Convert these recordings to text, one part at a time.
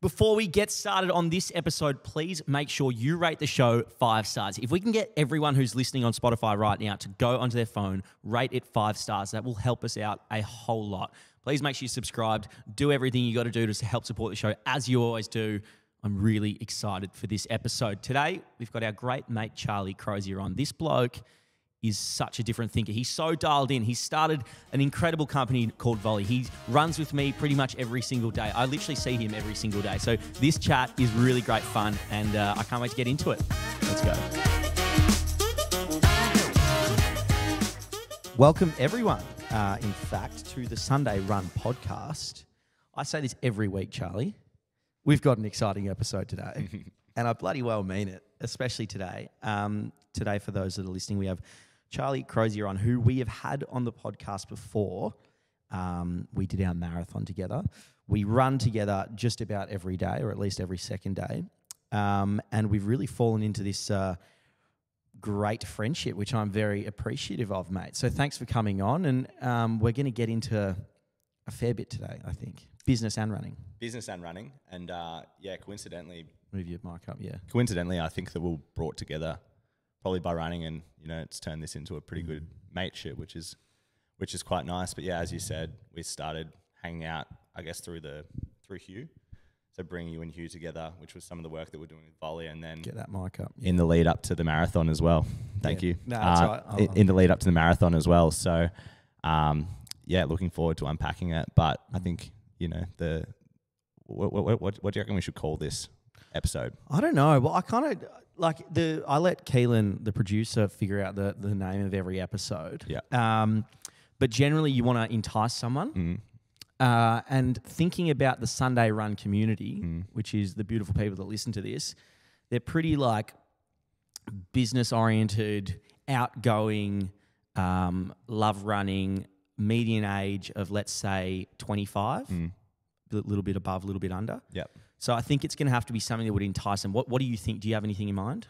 Before we get started on this episode, please make sure you rate the show 5 stars. If we can get everyone who's listening on Spotify right now to go onto their phone, rate it 5 stars, that will help us out a whole lot. Please make sure you're subscribed. Do everything you got to do to help support the show, as you always do. I'm really excited for this episode. Today, we've got our great mate Charlie Crozier on. This bloke is such a different thinker. He's so dialed in. He started an incredible company called Volley. He runs with me pretty much every single day. I literally see him every single day. So this chat is really great fun, and I can't wait to get into it. Let's go. Welcome, everyone, in fact, to the Sunday Run podcast. I say this every week, Charlie. We've got an exciting episode today, and I bloody well mean it, especially today. Today, for those that are listening, we have Charlie Crozier on, who we have had on the podcast before. We did our marathon together. We run together just about every day, or at least every second day. And we've really fallen into this great friendship, which I'm very appreciative of, mate. So thanks for coming on. And we're going to get into a fair bit today, I think. Business and running. Business and running. And coincidentally... Move your mic up, yeah. Coincidentally, I think that we're brought together probably by running, and it's turned this into a pretty good mateship, which is quite nice. But yeah, as you said, we started hanging out, I guess, through Hugh. So bringing you and Hugh together, which was some of the work that we're doing with Volley, and then get that mic up in the lead up to the marathon as well. Thank you. No, that's right. In the lead up to the marathon as well. So looking forward to unpacking it. But I think what do you reckon we should call this episode? I don't know. Well, I kind of I let Keelan, the producer, figure out the name of every episode. Yeah. But generally, you want to entice someone. And thinking about the Sunday Run community, which is the beautiful people that listen to this, they're pretty business oriented, outgoing, love running, median age of, let's say, 25, a little bit above, a little bit under. Yep. So I think it's going to have to be something that would entice them. What do you think? Do you have anything in mind?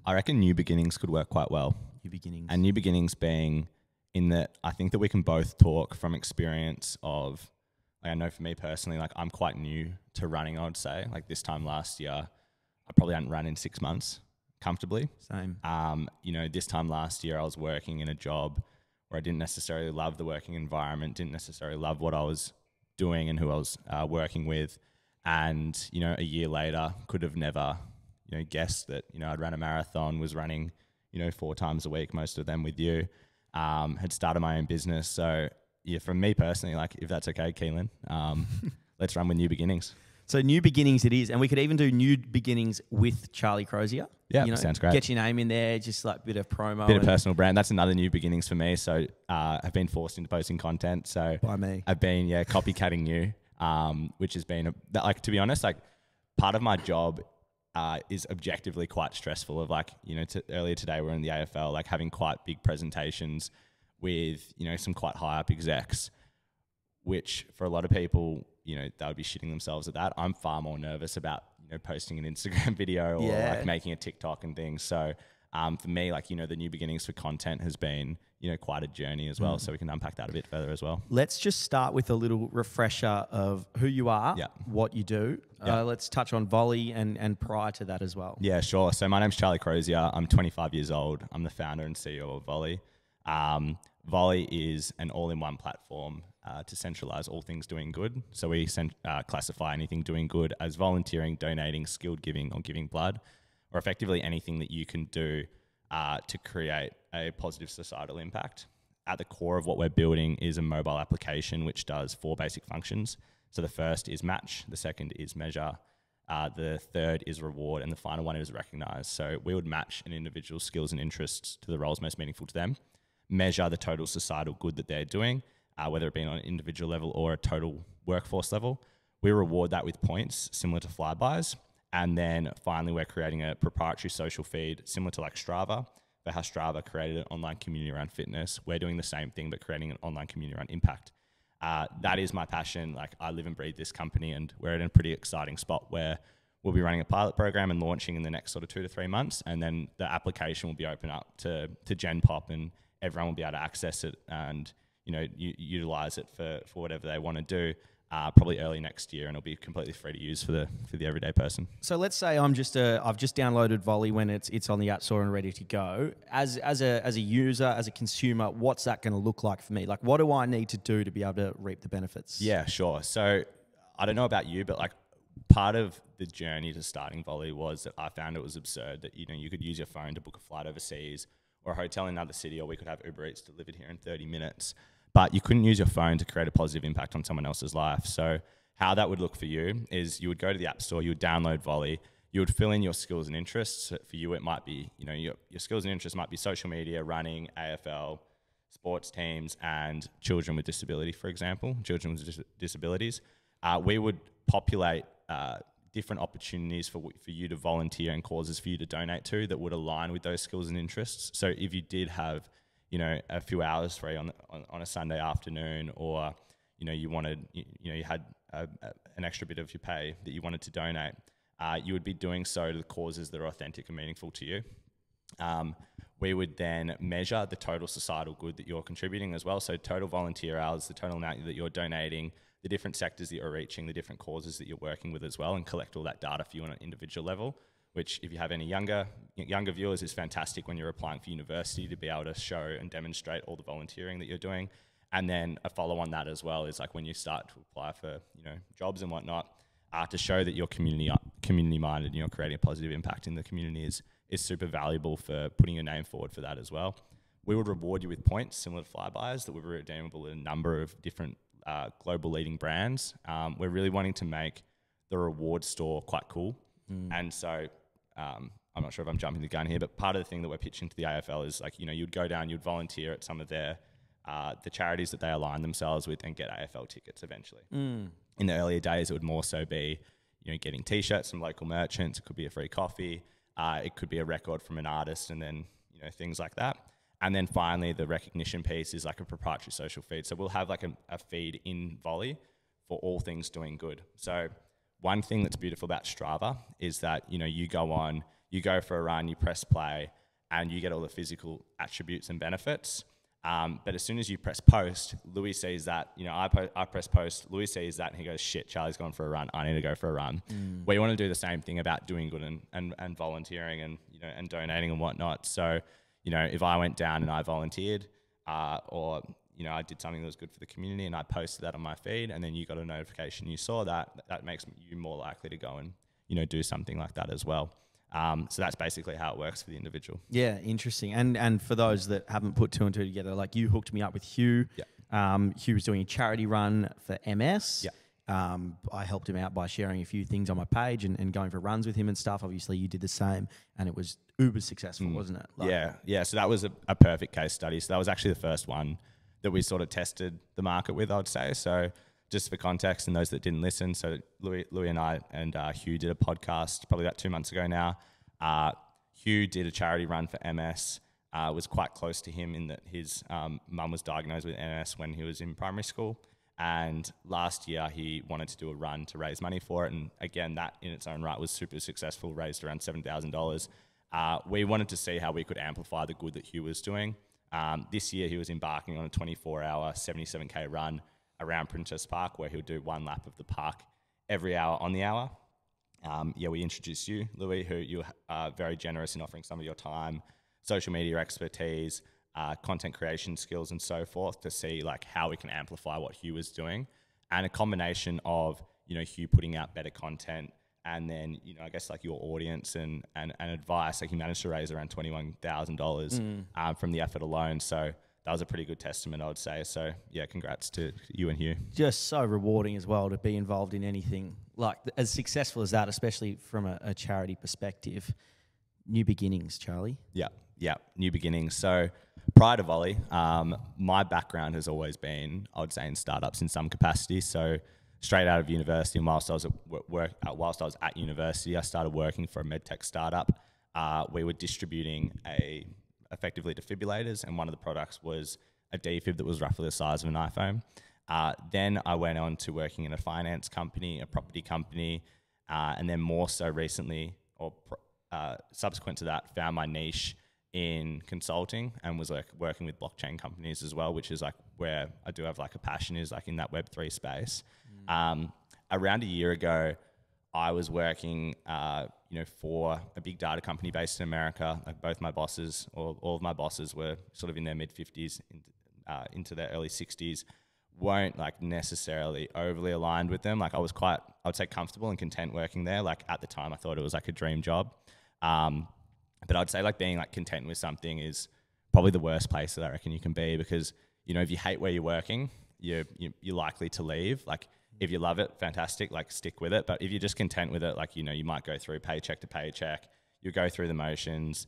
I reckon New Beginnings could work quite well. New Beginnings. And New Beginnings being in that I think that we can both talk from experience of, I know for me personally, I'm quite new to running, I would say. This time last year, I probably hadn't run in 6 months comfortably. Same. This time last year, I was working in a job where I didn't necessarily love the working environment, didn't necessarily love what I was doing and who I was working with. And, a year later, could have never, guessed that, I'd run a marathon, was running, 4 times a week, most of them with you, had started my own business. So, yeah, from me personally, if that's okay, Keelan, let's run with New Beginnings. So New Beginnings it is. And we could even do New Beginnings with Charlie Crozier. Yeah, sounds great. Get your name in there, just a bit of promo. Bit of personal brand. That's another New Beginnings for me. So I've been forced into posting content. So by me. I've been, copycatting you. Which has been, to be honest, part of my job is objectively quite stressful of earlier today we're in the AFL, having quite big presentations with, some quite high up execs, which for a lot of people, they would be shitting themselves at that. I'm far more nervous about, posting an Instagram video or making a TikTok and things. So for me, the New Beginnings for content has been, quite a journey as well. So we can unpack that a bit further as well. Let's just start with a little refresher of who you are, what you do. Let's touch on Volley and prior to that as well. Yeah, sure. So my name's Charlie Crozier. I'm 25 years old. I'm the founder and CEO of Volley. Volley is an all-in-one platform to centralize all things doing good. So we classify anything doing good as volunteering, donating, skilled giving, or giving blood, or effectively anything that you can do to create a positive societal impact. At the core of what we're building is a mobile application which does 4 basic functions. So the first is match, the second is measure, the third is reward, and the final one is recognize. So we would match an individual's skills and interests to the roles most meaningful to them, measure the total societal good that they're doing, whether it be on an individual level or a total workforce level. We reward that with points similar to flybys. And then finally, we're creating a proprietary social feed similar to Strava, for how Strava created an online community around fitness. We're doing the same thing, but creating an online community around impact. That is my passion. I live and breathe this company, and we're in a pretty exciting spot where we'll be running a pilot program and launching in the next sort of 2 to 3 months. And then the application will be open up to Gen Pop, and everyone will be able to access it and, utilize it for whatever they want to do. probably early next year, and it'll be completely free to use for the everyday person. So let's say I've just downloaded Volley when it's on the App Store and ready to go. As a user, as a consumer, what's that going to look like for me? Like, what do I need to do to be able to reap the benefits? Yeah, sure. So I don't know about you, but like part of the journey to starting Volley was that I found it was absurd that, you know, you could use your phone to book a flight overseas or a hotel in another city, or we could have Uber Eats delivered here in 30 minutes. But you couldn't use your phone to create a positive impact on someone else's life. So how that would look for you is you would go to the App Store, you would download Volley, you would fill in your skills and interests. So for you, it might be, you know, your skills and interests might be social media, running, AFL, sports teams, and children with disability, for example, children with disabilities. We would populate different opportunities for you to volunteer and causes for you to donate to that would align with those skills and interests. So if you did have, you know, a few hours free on a Sunday afternoon, or, you know, you had an extra bit of your pay that you wanted to donate, you would be doing so to the causes that are authentic and meaningful to you. We would then measure the total societal good that you're contributing as well. So total volunteer hours, the total amount that you're donating, the different sectors that you're reaching, the different causes that you're working with as well, and collect all that data for you on an individual level, which if you have any younger viewers is fantastic when you're applying for university to be able to show and demonstrate all the volunteering that you're doing. And then a follow on that as well is like when you start to apply for, you know, jobs and whatnot, to show that you're community minded and you're creating a positive impact in the community is super valuable for putting your name forward for that as well. We would reward you with points similar to Flybuys that were redeemable in a number of different global leading brands. We're really wanting to make the reward store quite cool. And so I'm not sure if I'm jumping the gun here, but part of the thing that we're pitching to the AFL is like, you know, you'd go down, you'd volunteer at some of their the charities that they align themselves with and get AFL tickets eventually. In the earlier days, it would more so be, you know, getting T-shirts from local merchants. It could be a free coffee. It could be a record from an artist, and then, you know, things like that. And then finally, the recognition piece is like a proprietary social feed. So we'll have like a feed in Volley for all things doing good. So one thing that's beautiful about Strava is that, you know, you go on, you go for a run, you press play, and you get all the physical attributes and benefits. But as soon as you press post, Louie sees that, you know, I press post, Louie sees that, and he goes, shit, Charlie's gone for a run. I need to go for a run. We want to do the same thing about doing good and volunteering and, you know, and donating and whatnot. So, you know, if I went down and I volunteered, or, you know, I did something that was good for the community and I posted that on my feed, and then you got a notification, you saw that, that makes you more likely to go and, you know, do something like that as well. So that's basically how it works for the individual. Yeah, interesting. And for those that haven't put two and two together, like you hooked me up with Hugh. Yeah. Hugh was doing a charity run for MS. Yeah. I helped him out by sharing a few things on my page and going for runs with him and stuff. Obviously, you did the same, and it was uber successful, wasn't it? Like, yeah. So that was a perfect case study. So that was actually the first one that we sort of tested the market with, I would say. So just for context, and those that didn't listen, so Louie and I and Hugh did a podcast probably about 2 months ago now. Hugh did a charity run for MS. Was quite close to him in that his mum was diagnosed with MS when he was in primary school. And last year he wanted to do a run to raise money for it. And again, that in its own right was super successful, raised around $7,000. We wanted to see how we could amplify the good that Hugh was doing. This year he was embarking on a 24-hour, 77K run around Princess Park, where he'll do one lap of the park every hour on the hour. We introduced you, Louie, who you are very generous in offering some of your time, social media expertise, content creation skills and so forth to see like how we can amplify what Hugh is doing. And a combination of, you know, Hugh putting out better content and then, you know, I guess like your audience and advice, like he managed to raise around $21,000 from the effort alone. So that was a pretty good testament, I would say. So yeah, congrats to you and Hugh. Just so rewarding as well to be involved in anything like as successful as that, especially from a charity perspective. New beginnings, Charlie. Yeah, new beginnings. So prior to Volley, my background has always been, I would say, in startups in some capacity. So straight out of university, and whilst I was at university, I started working for a medtech startup. We were distributing effectively defibrillators, and one of the products was a defib that was roughly the size of an iPhone. Then I went on to working in a finance company, a property company, and then more so recently, or subsequent to that, found my niche in consulting and was like working with blockchain companies as well, which is like where I do have like a passion is like in that Web3 space. Around a year ago, I was working, for a big data company based in America. Like both my bosses, or all of my bosses, were sort of in their mid-50s into their early 60s. Weren't like necessarily overly aligned with them. Like I was quite, I would say, comfortable and content working there. Like at the time, I thought it was like a dream job. But I'd say like being like content with something is probably the worst place that I reckon you can be, because if you hate where you're working, you're likely to leave. Like if you love it, fantastic, like stick with it. But if you're just content with it, like, you might go through paycheck to paycheck, you go through the motions.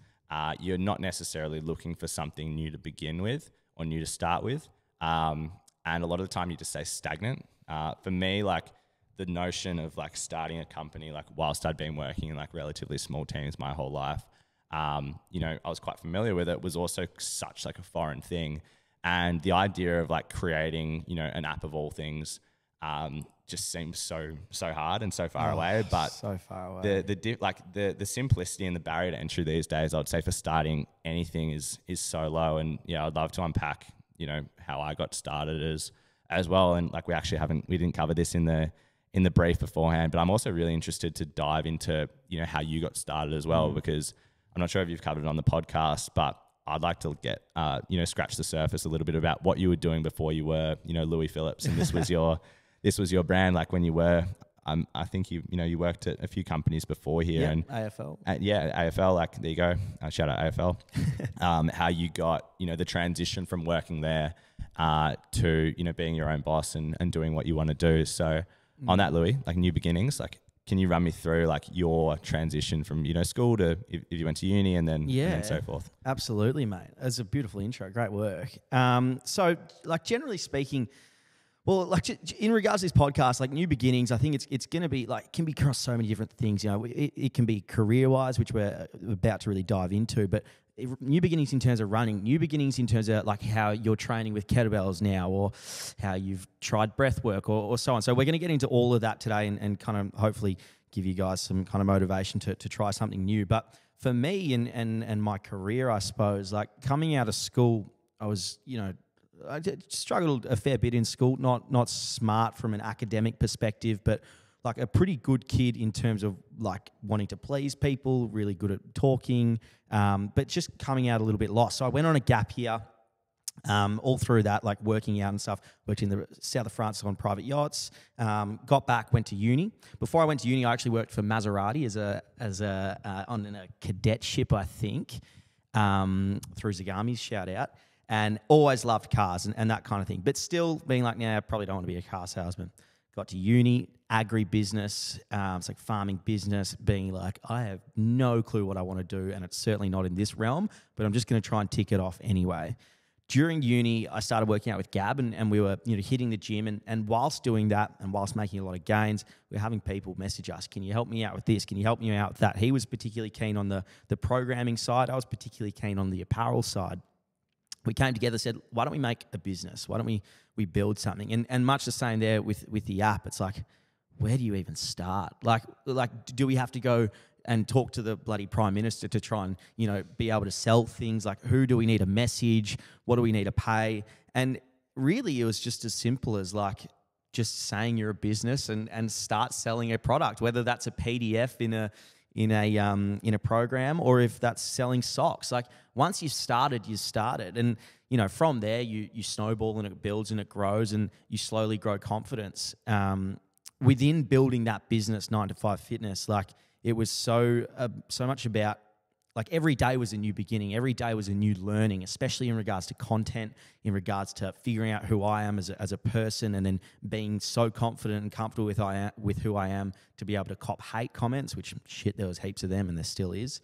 You're not necessarily looking for something new to begin with or new to start with. And a lot of the time you just stay stagnant. For me, like the notion of like starting a company, like whilst I'd been working in like relatively small teams my whole life, I was quite familiar with it, was also such like a foreign thing. And the idea of like creating, an app of all things, just seems so hard and so far away. But so far away. The simplicity and the barrier to entry these days, I would say, for starting anything is so low. And yeah, I'd love to unpack, how I got started as well. And like we didn't cover this in the brief beforehand, but I'm also really interested to dive into, how you got started as well, because I'm not sure if you've covered it on the podcast, but I'd like to get, scratch the surface a little bit about what you were doing before you were, Louie Phillips, and this was your brand. Like when you were, I think you worked at a few companies before here, and AFL. AFL. Like there you go. Shout out AFL. How you got, the transition from working there to being your own boss and doing what you want to do. So on that, Louie, like new beginnings, like can you run me through like your transition from school to if you went to uni and then so forth? Absolutely, mate. That's a beautiful intro. Great work. So like generally speaking, well, like in regards to this podcast, like new beginnings, I think it's going to be like, can be across so many different things. It can be career-wise, which we're about to really dive into, but new beginnings in terms of running, new beginnings in terms of like how you're training with kettlebells now, or how you've tried breath work or so on. So we're going to get into all of that today and kind of hopefully give you guys some kind of motivation to try something new. But for me and my career, I suppose, like coming out of school, I was, I struggled a fair bit in school, not smart from an academic perspective, but like a pretty good kid in terms of like wanting to please people, really good at talking, but just coming out a little bit lost. So I went on a gap year, all through that, like working out and stuff, worked in the south of France on private yachts, got back, went to uni. Before I went to uni, I actually worked for Maserati on a cadet ship, I think, through Zagami's, shout out. And always loved cars and that kind of thing. But still being like, I probably don't want to be a car salesman. Got to uni, agribusiness, it's like farming business, being like, I have no clue what I want to do, and it's certainly not in this realm, but I'm just going to try and tick it off anyway. During uni, I started working out with Gab, and we were hitting the gym, and whilst doing that and whilst making a lot of gains, we're having people message us, can you help me out with this? Can you help me out with that? He was particularly keen on the programming side. I was particularly keen on the apparel side. We came together, said, why don't we make a business? Why don't we build something? And much the same there with the app. It's like, where do you even start? Like, do we have to go and talk to the bloody Prime Minister to try and, be able to sell things? Like, who do we need to message? What do we need to pay? And really, it was just as simple as like just saying you're a business and start selling a product, whether that's a PDF in a program, or if that's selling socks. Like once you've started, and from there you snowball and it builds and it grows, and you slowly grow confidence within building that business. 9 to 5 Fitness, like it was so much about, like every day was a new beginning, every day was a new learning, especially in regards to content, in regards to figuring out who I am as a person, and then being so confident and comfortable with who I am to be able to cop hate comments, which shit, there was heaps of them and there still is.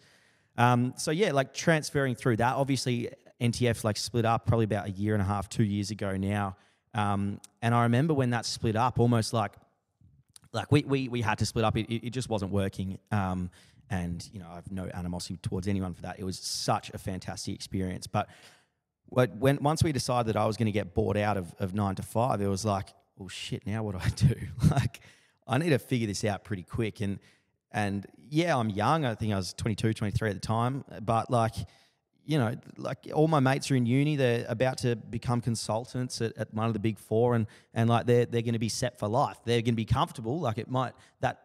So yeah, like transferring through that, obviously NTF like split up probably about 1.5 years, 2 years ago now. And I remember when that split up, almost like we had to split up. It just wasn't working. And, I have no animosity towards anyone for that. It was such a fantastic experience. But once we decided that I was going to get bored out of 9 to 5, it was like, well, shit, now what do I do? Like, I need to figure this out pretty quick. And yeah, I'm young. I think I was 22, 23 at the time. But like, you know, like all my mates are in uni. They're about to become consultants at one of the big four, and like they're going to be set for life. They're going to be comfortable. Like that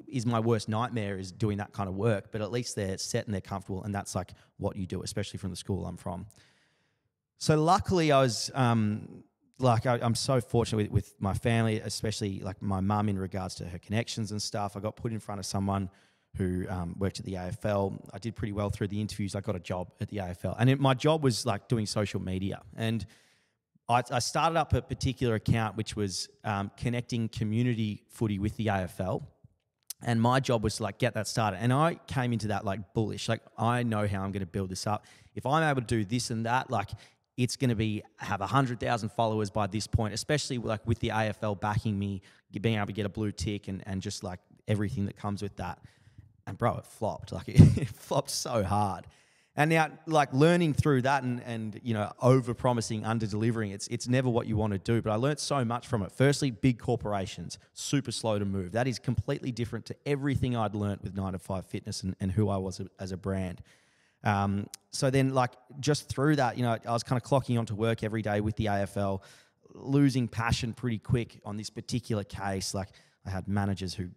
is my worst nightmare, is doing that kind of work. But at least they're set and they're comfortable, and that's like what you do, especially from the school I'm from. So luckily, I was I'm so fortunate with my family, especially like my mum in regards to her connections and stuff. I got put in front of someone who worked at the AFL. I did pretty well through the interviews. I got a job at the AFL. And my job was like doing social media. And I started up a particular account which was connecting community footy with the AFL. And my job was to like get that started. And I came into that like bullish. Like, I know how I'm going to build this up. If I'm able to do this and that, like it's going to have 100,000 followers by this point, especially like with the AFL backing me, being able to get a blue tick and just like everything that comes with that. And bro, it flopped. Like it flopped so hard. And now, like learning through that and you know, over promising, under delivering, it's never what you want to do. But I learned so much from it. Firstly, big corporations, super slow to move. That is completely different to everything I'd learned with 9 to 5 Fitness and who I was as a brand. So then, like just through that, you know, I was kind of clocking onto work every day with the AFL, losing passion pretty quick on this particular case. Like I had managers who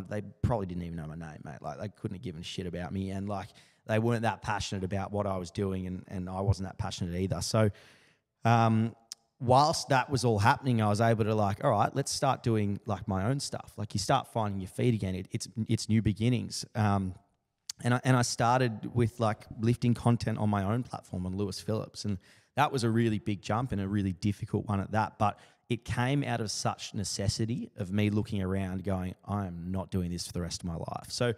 they probably didn't even know my name, mate. Like they couldn't have given a shit about me, and like they weren't that passionate about what I was doing, and I wasn't that passionate either. So whilst that was all happening, I was able to like, all right, let's start doing like my own stuff. Like you start finding your feet again. It's new beginnings. And I started with like lifting content on my own platform on Phillips, and that was a really big jump and a really difficult one at that. But it came out of such necessity of me looking around going, I am not doing this for the rest of my life. So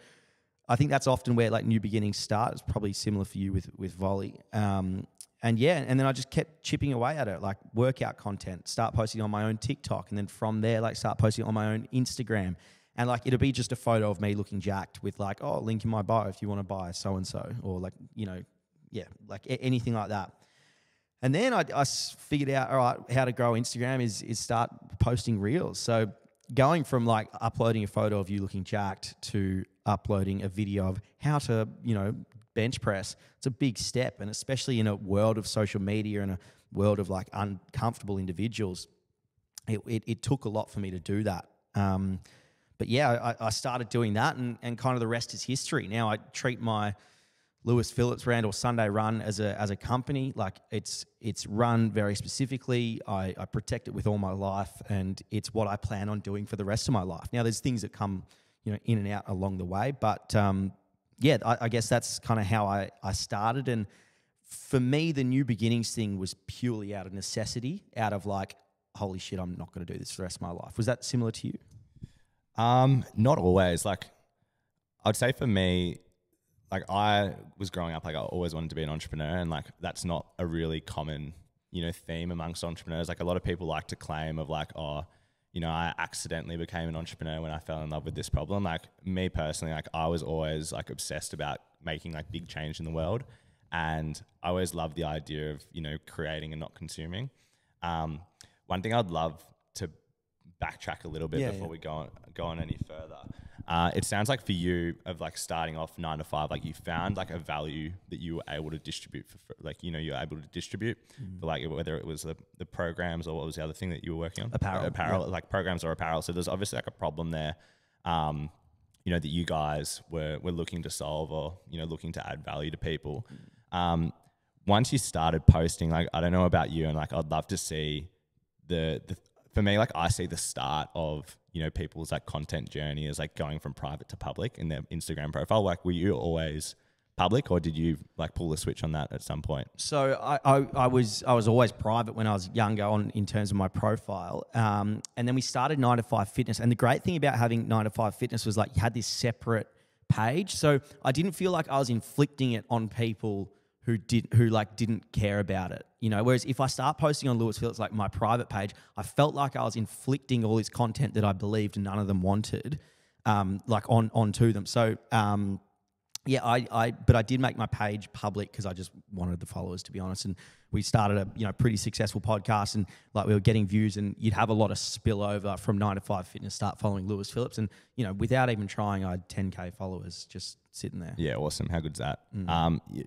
I think that's often where like new beginnings start. It's probably similar for you with volley. And then I just kept chipping away at it, like workout content, start posting on my own TikTok. And then from there, like start posting on my own Instagram. And like, it'll be just a photo of me looking jacked with like, oh, link in my bio if you want to buy so-and-so, or like, you know, yeah, like anything like that. And then I figured out, all right, how to grow Instagram is start posting reels. So going from like uploading a photo of you looking jacked to uploading a video of how to, you know, bench press, it's a big step. And especially in a world of social media and a world of like uncomfortable individuals, it took a lot for me to do that. But yeah, I started doing that, and kind of the rest is history. Now I treat my Louie Phillips brand or Sunday Run as a company. Like it's run very specifically. I protect it with all my life, and it's what I plan on doing for the rest of my life. Now there's things that come, you know, in and out along the way, but yeah, I guess that's kind of how I started. And for me, the new beginnings thing was purely out of necessity, out of like, holy shit, I'm not going to do this for the rest of my life. Was that similar to you? Not always. Like I'd say for me, like I was growing up, like I always wanted to be an entrepreneur, and like that's not a really common, you know, theme amongst entrepreneurs. Like a lot of people like to claim of like, oh, you know, I accidentally became an entrepreneur when I fell in love with this problem. Like me personally, like I was always like obsessed about making like big change in the world, and I always loved the idea of, you know, creating and not consuming. One thing I'd love to backtrack a little bit before we go on any further. It sounds like for you, of like starting off 9 to 5, like you found like a value that you were able to distribute for like, you know, you're able to distribute for like whether it was the programs, or what was the other thing that you were working on? Apparel, like programs or apparel. So there's obviously like a problem there, you know, that you guys were looking to solve, or, you know, looking to add value to people. Once you started posting, like, I don't know about you, and like, I'd love to see for me, like I see the start of, you know, people's like content journey as like going from private to public in their Instagram profile. Like, were you always public, or did you like pull the switch on that at some point? So I was always private when I was younger in terms of my profile. And then we started 9 to 5 Fitness. And the great thing about having 9 to 5 Fitness was like you had this separate page. So I didn't feel like I was inflicting it on people who didn't care about it, you know. Whereas if I start posting on Louie Phillips, like my private page, I felt like I was inflicting all this content that I believed none of them wanted, like onto them. So Yeah, but I did make my page public because I just wanted the followers, to be honest. And we started a pretty successful podcast, and like we were getting views, and you'd have a lot of spillover from 9 to 5 Fitness. Start following Louie Phillips, and without even trying, I had 10K followers just sitting there. Yeah, awesome. How good's that?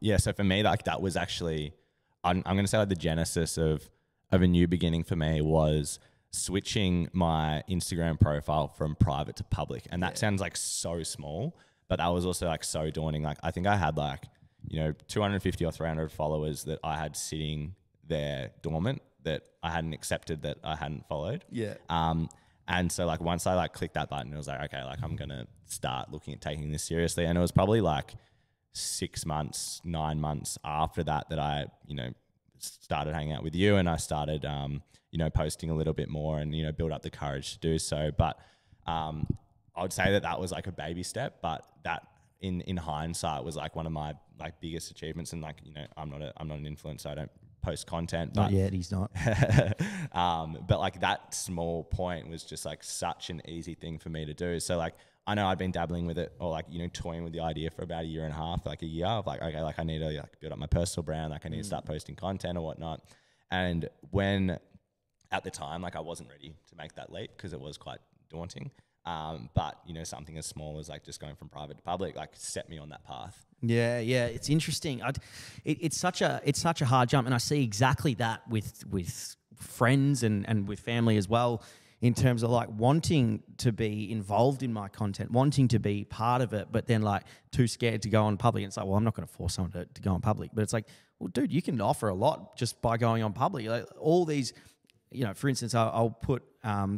Yeah, so for me, like that was actually, I'm going to say like the genesis of a new beginning for me was switching my Instagram profile from private to public, and that sounds like so small. But that was also like so daunting. Like I think I had like, 250 or 300 followers that I had sitting there dormant that I hadn't accepted, that I hadn't followed. Yeah. And so like once I like clicked that button, it was like, okay, like I'm going to start looking at taking this seriously. And it was probably like 6 months, 9 months after that I, started hanging out with you, and I started, posting a little bit more and, build up the courage to do so. But, I would say that was like a baby step, but that in hindsight was like one of my like biggest achievements. And like, I'm not an influencer. I don't post content. But, not yet, he's not. but like that small point was just like such an easy thing for me to do. So like, I know I'd been dabbling with it or like, toying with the idea for about a year and a half, like a year of like, okay, like I need to like build up my personal brand. Like I need to start posting content or whatnot. And when at the time, like I wasn't ready to make that leap because it was quite daunting. But something as small as like just going from private to public, like set me on that path. Yeah, it's interesting. It's such a hard jump, and I see exactly that with friends and with family as well, in terms of like wanting to be involved in my content, wanting to be part of it, but then like too scared to go on public. And it's like, well, I'm not going to force someone to go on public, but it's like, well, dude, you can offer a lot just by going on public. Like all these. For instance, I'll put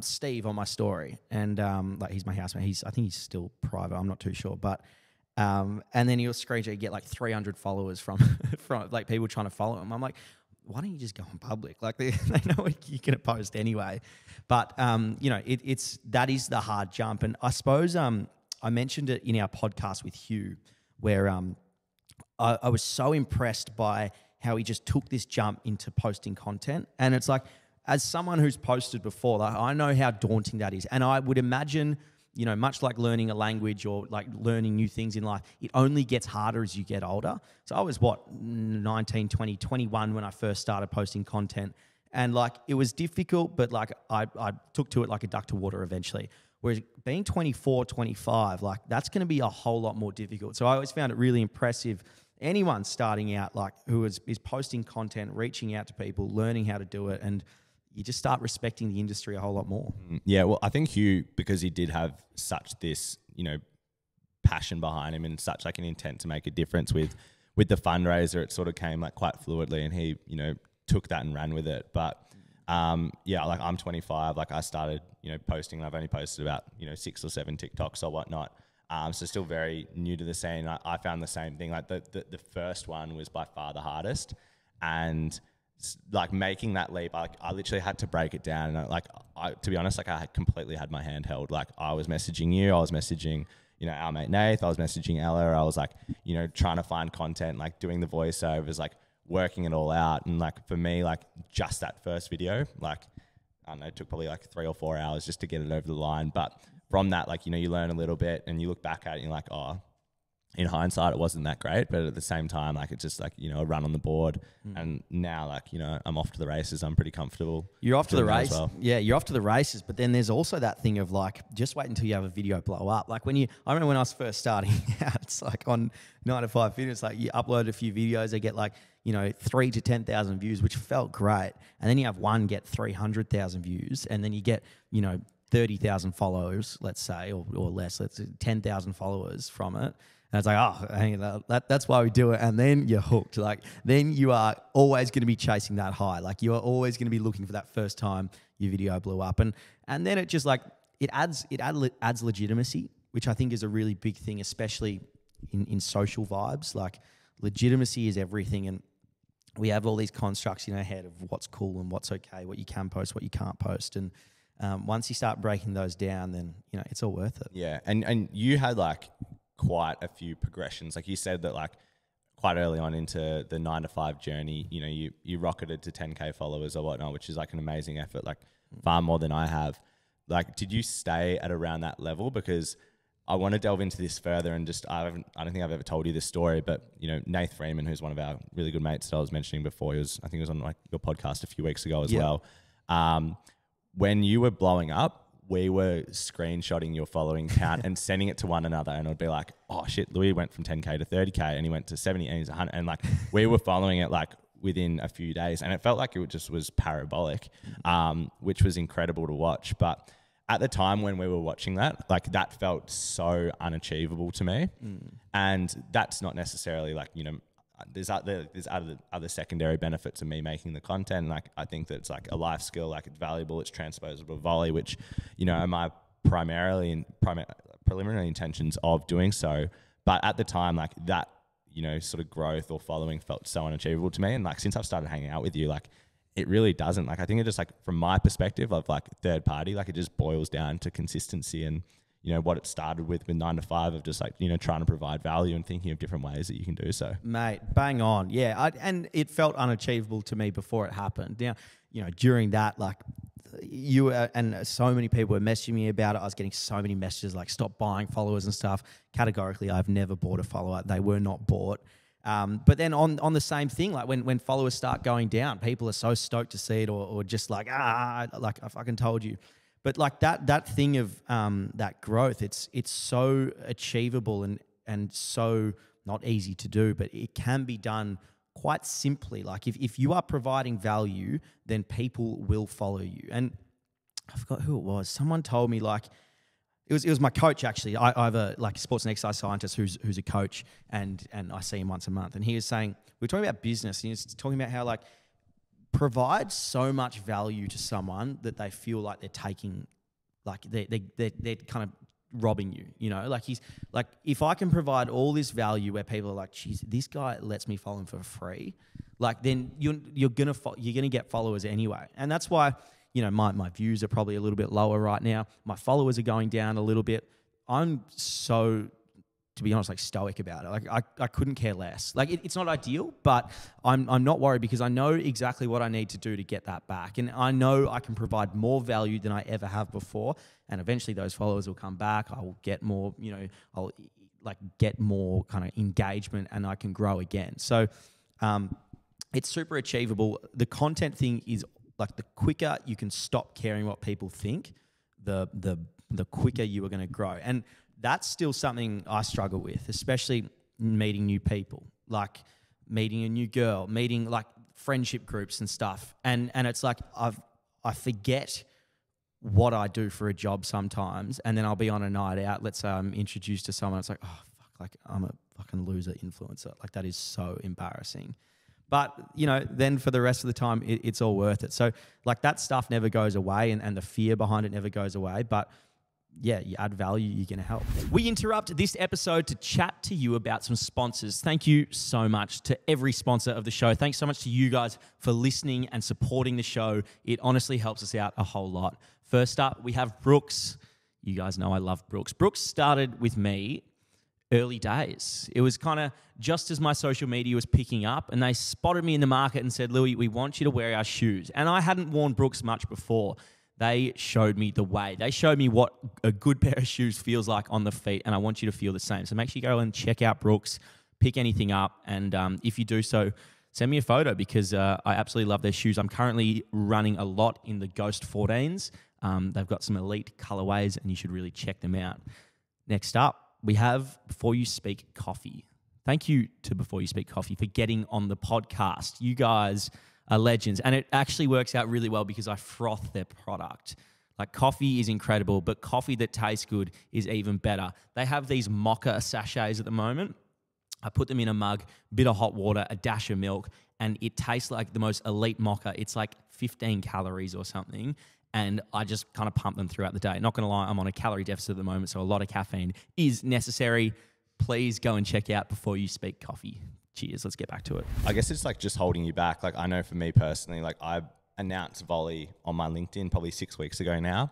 Steve on my story, and like he's my housemate. I think he's still private. I'm not too sure, but and then he'll screenshot, get like 300 followers from like people trying to follow him. I'm like, why don't you just go on public? Like they know you're gonna post anyway. But that is the hard jump, and I suppose I mentioned it in our podcast with Hugh, where I was so impressed by how he just took this jump into posting content, and it's like, as someone who's posted before, like, I know how daunting that is. And I would imagine, much like learning a language or like learning new things in life, it only gets harder as you get older. So I was 19, 20, 21 when I first started posting content. And like, it was difficult, but like I took to it like a duck to water eventually. Whereas being 24, 25, like that's going to be a whole lot more difficult. So I always found it really impressive. Anyone starting out, like who is posting content, reaching out to people, learning how to do it, and you just start respecting the industry a whole lot more. Yeah, well, I think Hugh, because he did have such this, passion behind him and such like an intent to make a difference with the fundraiser, it sort of came like quite fluidly, and he, took that and ran with it. But yeah, like I'm 25, like I started, posting, and I've only posted about, 6 or 7 TikToks or whatnot. So still very new to the scene. I found the same thing. Like the first one was by far the hardest, and like making that leap, I literally had to break it down. And to be honest, like I had completely had my hand held. Like I was messaging you, I was messaging, our mate Nath, I was messaging Ella. I was like, trying to find content, like doing the voiceovers, like working it all out. And like for me, like just that first video, like I don't know, it took probably like 3 or 4 hours just to get it over the line. But from that, like, you learn a little bit and you look back at it and you're like, oh, in hindsight, it wasn't that great, but at the same time, like it's just like, a run on the board. And now, like, I'm off to the races. I'm pretty comfortable. You're off to the race. Well. Yeah, you're off to the races. But then there's also that thing of like, just wait until you have a video blow up. Like I remember when I was first starting out, it's like on 9 to 5 Fitness, like you upload a few videos, they get like, 3 to 10,000 views, which felt great. And then you have one get 300,000 views, and then you get, 30,000 followers, let's say, or less, let's say 10,000 followers from it. And it's like, oh, that's why we do it. And then you're hooked. Like, then you are always going to be chasing that high. Like, you are always going to be looking for that first time your video blew up. And then it just like, it adds legitimacy, which I think is a really big thing, especially in social vibes. Like, legitimacy is everything. And we have all these constructs in our head of what's cool and what's okay, what you can post, what you can't post. And once you start breaking those down, then, it's all worth it. Yeah. And you had like quite a few progressions. Like you said that like quite early on into the 9 to 5 journey, you rocketed to 10K followers or whatnot, which is like an amazing effort, like far more than I have. Like, did you stay at around that level? Because I want to delve into this further and just, I don't think I've ever told you this story, but you know, Nath Freeman, who's one of our really good mates that I was mentioning before, I think he was on like your podcast a few weeks ago as well. When you were blowing up, we were screenshotting your following count and sending it to one another, and it would be like, oh shit, Louie went from 10K to 30K and he went to 70 and he's 100, and like we were following it like within a few days, and it felt like it just was parabolic, which was incredible to watch. But at the time when we were watching that, like that felt so unachievable to me. And that's not necessarily like, you know, there's other secondary benefits of me making the content. Like I think that it's like a life skill, like it's valuable, it's transposable to volley, which, you know, are my preliminary intentions of doing so. But at the time, like that, you know, sort of growth or following felt so unachievable to me. And like since I've started hanging out with you, like it really doesn't. Like I think it just like from my perspective of like third party, like it just boils down to consistency and, you know, what it started with 9 to 5 of just like, you know, trying to provide value and thinking of different ways that you can do so. Mate, bang on. Yeah. And it felt unachievable to me before it happened. Now, you know, during that, like you and so many people were messaging me about it. I was getting so many messages like stop buying followers and stuff. Categorically, I've never bought a follower. They were not bought. But then on the same thing, like when followers start going down, people are so stoked to see it or just like, like I fucking told you. But like that thing of that growth, it's so achievable and so not easy to do, but it can be done quite simply. Like if you are providing value, then people will follow you. And I forgot who it was. Someone told me like it was my coach actually. I have a like sports and exercise scientist who's a coach, and I see him once a month. And he was saying we were talking about business, and he was talking about how like provide so much value to someone that they feel like they're taking, like they're kind of robbing you, you know, like he's like, if I can provide all this value where people are like, geez, this guy lets me follow him for free, like then you're gonna get followers anyway. And that's why, you know, my views are probably a little bit lower right now. My followers are going down a little bit. I'm so, to be honest, like stoic about it. Like I couldn't care less. Like it's not ideal, but I'm not worried because I know exactly what I need to do to get that back. And I know I can provide more value than I ever have before. And eventually those followers will come back. I will get more, you know, I'll like get more kind of engagement and I can grow again. So it's super achievable. The content thing is like the quicker you can stop caring what people think, the quicker you are going to grow. And that's still something I struggle with, especially meeting new people, like meeting a new girl, meeting like friendship groups and stuff. And it's like I forget what I do for a job sometimes, and then I'll be on a night out. Let's say I'm introduced to someone. It's like, oh, fuck, like I'm a fucking loser influencer. Like that is so embarrassing. But, you know, then for the rest of the time, it's all worth it. So like that stuff never goes away and the fear behind it never goes away. But yeah, you add value, you're going to help. We interrupt this episode to chat to you about some sponsors. Thank you so much to every sponsor of the show. Thanks so much to you guys for listening and supporting the show. It honestly helps us out a whole lot. First up, we have Brooks. You guys know I love Brooks. Brooks started with me early days. It was kind of just as my social media was picking up, and they spotted me in the market and said, Louie, we want you to wear our shoes. And I hadn't worn Brooks much before. They showed me the way. They showed me what a good pair of shoes feels like on the feet, and I want you to feel the same. So make sure you go and check out Brooks, pick anything up, and if you do so, send me a photo because I absolutely love their shoes. I'm currently running a lot in the Ghost 14s. They've got some elite colorways, and you should really check them out. Next up, we have Before You Speak Coffee. Thank you to Before You Speak Coffee for getting on the podcast. You guys are legends. And it actually works out really well because I froth their product. Like coffee is incredible, but coffee that tastes good is even better. They have these mocha sachets at the moment. I put them in a mug, bit of hot water, a dash of milk, and it tastes like the most elite mocha. It's like 15 calories or something. And I just kind of pump them throughout the day. Not going to lie, I'm on a calorie deficit at the moment, so a lot of caffeine is necessary. Please go and check out Before You Speak Coffee. Cheers. Let's get back to it. I guess it's like just holding you back. Like I know for me personally, like I announced Volley on my LinkedIn probably 6 weeks ago now.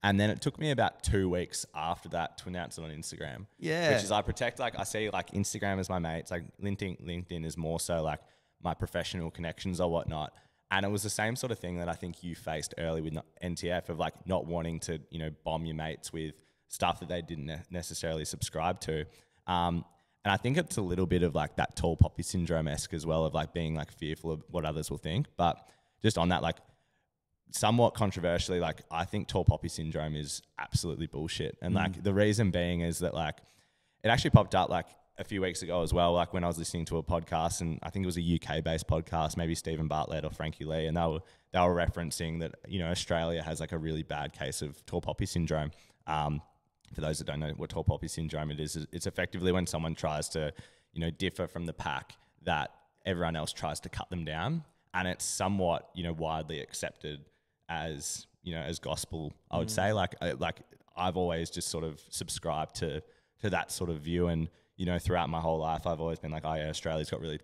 And then it took me about 2 weeks after that to announce it on Instagram. Yeah. Which is I protect, like I see like Instagram as my mate. It's like LinkedIn is more so like my professional connections or whatnot. And it was the same sort of thing that I think you faced early with NTF of like not wanting to, you know, bomb your mates with stuff that they didn't necessarily subscribe to. And I think it's a little bit of like that tall poppy syndrome-esque as well, of like being like fearful of what others will think. But just on that, like somewhat controversially, like I think tall poppy syndrome is absolutely bullshit. And like the reason being is that like it actually popped up like a few weeks ago as well, like when I was listening to a podcast, and I think it was a UK-based podcast, maybe Stephen Bartlett or Frankie Lee, and they were referencing that, you know, Australia has like a really bad case of tall poppy syndrome. For those that don't know what tall poppy syndrome it is, it's effectively when someone tries to, you know, differ from the pack, that everyone else tries to cut them down, and it's somewhat, you know, widely accepted as, you know, as gospel, I would say. Like I've always just sort of subscribed to that sort of view, and you know, throughout my whole life, I've always been like, oh yeah, Australia's got really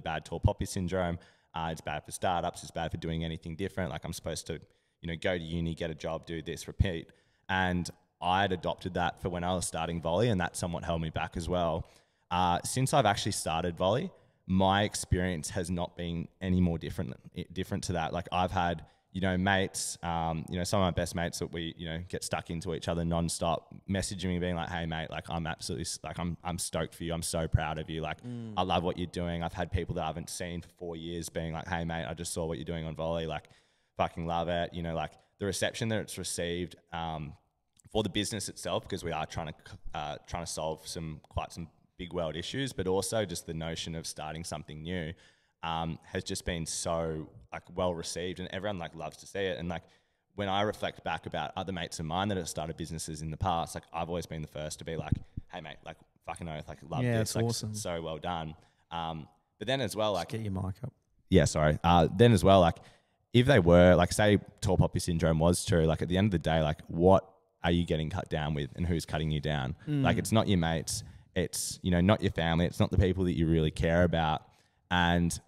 bad tall poppy syndrome. It's bad for startups. It's bad for doing anything different. Like I'm supposed to, you know, go to uni, get a job, do this, repeat. And I had adopted that for when I was starting volley, and that somewhat held me back as well. Since I've actually started volley, my experience has not been any more different to that. Like I've had, you know, mates, you know, some of my best mates that we, you know, get stuck into each other nonstop, messaging me being like, hey mate, like I'm absolutely, like I'm stoked for you. I'm so proud of you. Like I love what you're doing. I've had people that I haven't seen for 4 years being like, hey mate, I just saw what you're doing on volley. Like fucking love it. You know, like the reception that it's received, for the business itself, because we are trying to solve some big world issues, but also just the notion of starting something new, has just been so like well received, and everyone like loves to see it. And like when I reflect back about other mates of mine that have started businesses in the past, like I've always been the first to be like, hey mate, like fucking oath, like love this, like awesome. so well done. But then as well, like Just get your mic up. Yeah, sorry. Then as well, like if they were like, say tall poppy syndrome was true, like at the end of the day, like what are you getting cut down with, and who's cutting you down? Like it's not your mates, it's, you know, not your family, it's not the people that you really care about. And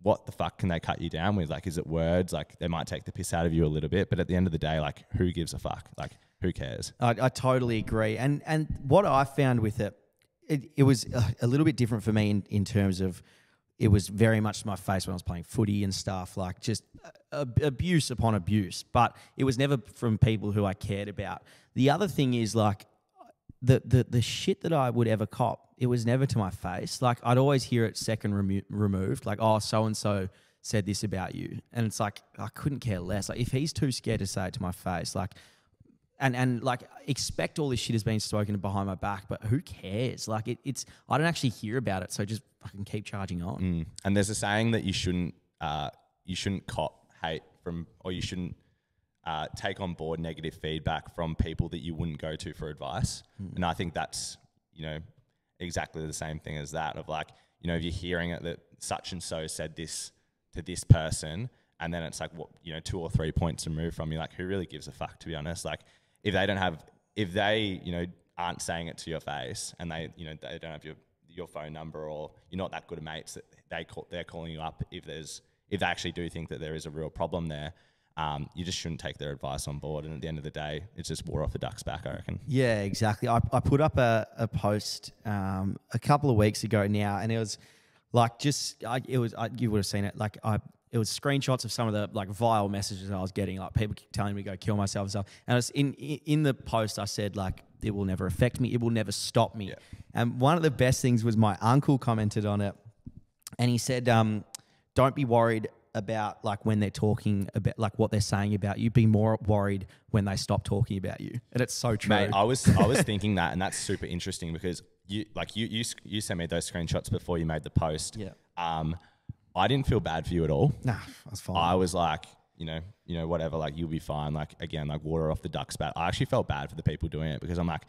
what the fuck can they cut you down with? Like, is it words? Like they might take the piss out of you a little bit, but at the end of the day, like who gives a fuck? Like who cares? I totally agree. And what I found with it was a little bit different for me in terms of, it was very much to my face when I was playing footy and stuff, like just abuse upon abuse. But it was never from people who I cared about. The other thing is like the shit that I would ever cop, it was never to my face. Like I'd always hear it second removed, like, oh, so-and-so said this about you. And it's like, I couldn't care less. Like if he's too scared to say it to my face, like, and like expect all this shit is being spoken behind my back, but who cares? Like it's I don't actually hear about it, so just fucking keep charging on. And there's a saying that you shouldn't cop hate from, or you shouldn't take on board negative feedback from people that you wouldn't go to for advice. And I think that's, you know, exactly the same thing as that, of like, you know, if you're hearing it that such and so said this to this person, and then it's like, what, you know, 2 or 3 points removed from you, like who really gives a fuck, to be honest? Like if they, you know, aren't saying it to your face, and they, you know, they don't have your phone number, or you're not that good of mates that they're calling you up if they actually do think that there is a real problem there, you just shouldn't take their advice on board. And at the end of the day, it's just water off the duck's back, I reckon. Yeah, exactly. I put up a post a couple of weeks ago now, and it was like you would have seen it. Like it was screenshots of some of the like vile messages I was getting, like people telling me to go kill myself and stuff. And it's in the post I said like, it will never affect me, it will never stop me. Yeah. And one of the best things was my uncle commented on it, and he said, don't be worried about like when they're talking about like what they're saying about you, be more worried when they stop talking about you. And it's so true. Mate, I was thinking that, and that's super interesting because you sent me those screenshots before you made the post. Yeah. I didn't feel bad for you at all. Nah, I was fine. I was like, you know, whatever, like you'll be fine. Like again, like water off the duck's back. I actually felt bad for the people doing it, because I'm like,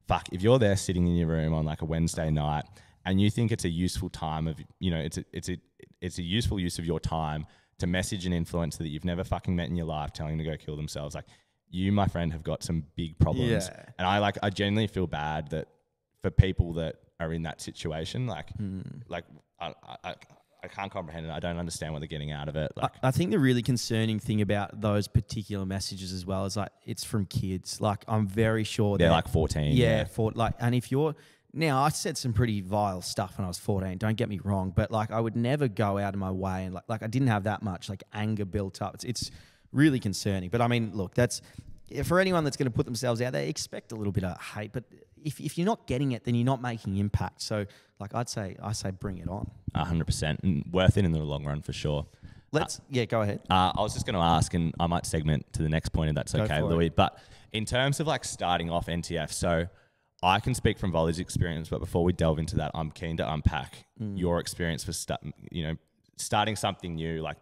fuck, if you're there sitting in your room on like a Wednesday night and you think it's a useful time of, you know, it's a useful use of your time to message an influencer that you've never fucking met in your life telling them to go kill themselves. Like you, my friend, have got some big problems. Yeah. And I genuinely feel bad that for people that are in that situation, like I can't comprehend it. I don't understand what they're getting out of it. Like, I think the really concerning thing about those particular messages as well is like it's from kids. Like I'm very sure they're like 14. Yeah, and if you're now, I said some pretty vile stuff when I was 14. Don't get me wrong, but like I would never go out of my way, and like I didn't have that much like anger built up. It's really concerning. But I mean, look, that's for anyone that's going to put themselves out there, expect a little bit of hate. But if you're not getting it, then you're not making impact. So, like I say bring it on. 100%, and worth it in the long run for sure. Go ahead. I was just going to ask, and I might segment to the next point if that's okay, Louie. But in terms of like starting off NTF, so I can speak from Volley's experience, but before we delve into that, I'm keen to unpack your experience for starting something new, like,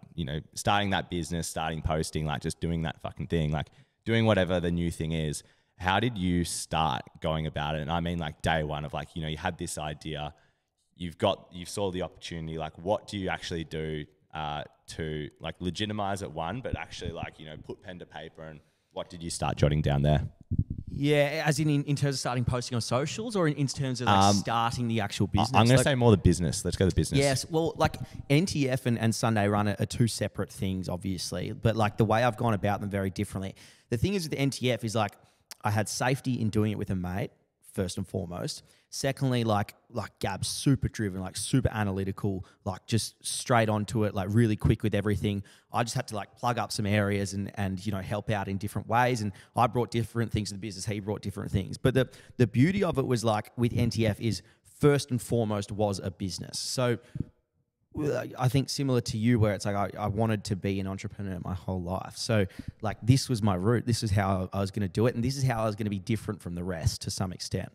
starting that business, starting posting, like just doing that fucking thing, like doing whatever the new thing is. How did you start going about it? And I mean, like day one of like, you had this idea, you saw the opportunity, like what do you actually do to like legitimize it but actually like, put pen to paper, and what did you start jotting down there? Yeah, as in terms of starting posting on socials, or in terms of like starting the actual business? I'm going to say more the business. Let's go to the business. Yes, well, like NTF and Sunday Run are two separate things, obviously, but like the way I've gone about them very differently. The thing is with the NTF is like I had safety in doing it with a mate, first and foremost. Secondly, like Gab's super driven, like super analytical, like just straight onto it, like really quick with everything. I just had to like plug up some areas and help out in different ways. And I brought different things to the business. He brought different things. But the beauty of it was like with NTF is first and foremost was a business. So I think similar to you, where it's like I wanted to be an entrepreneur my whole life. So like this was my route. This is how I was going to do it. And this is how I was going to be different from the rest to some extent.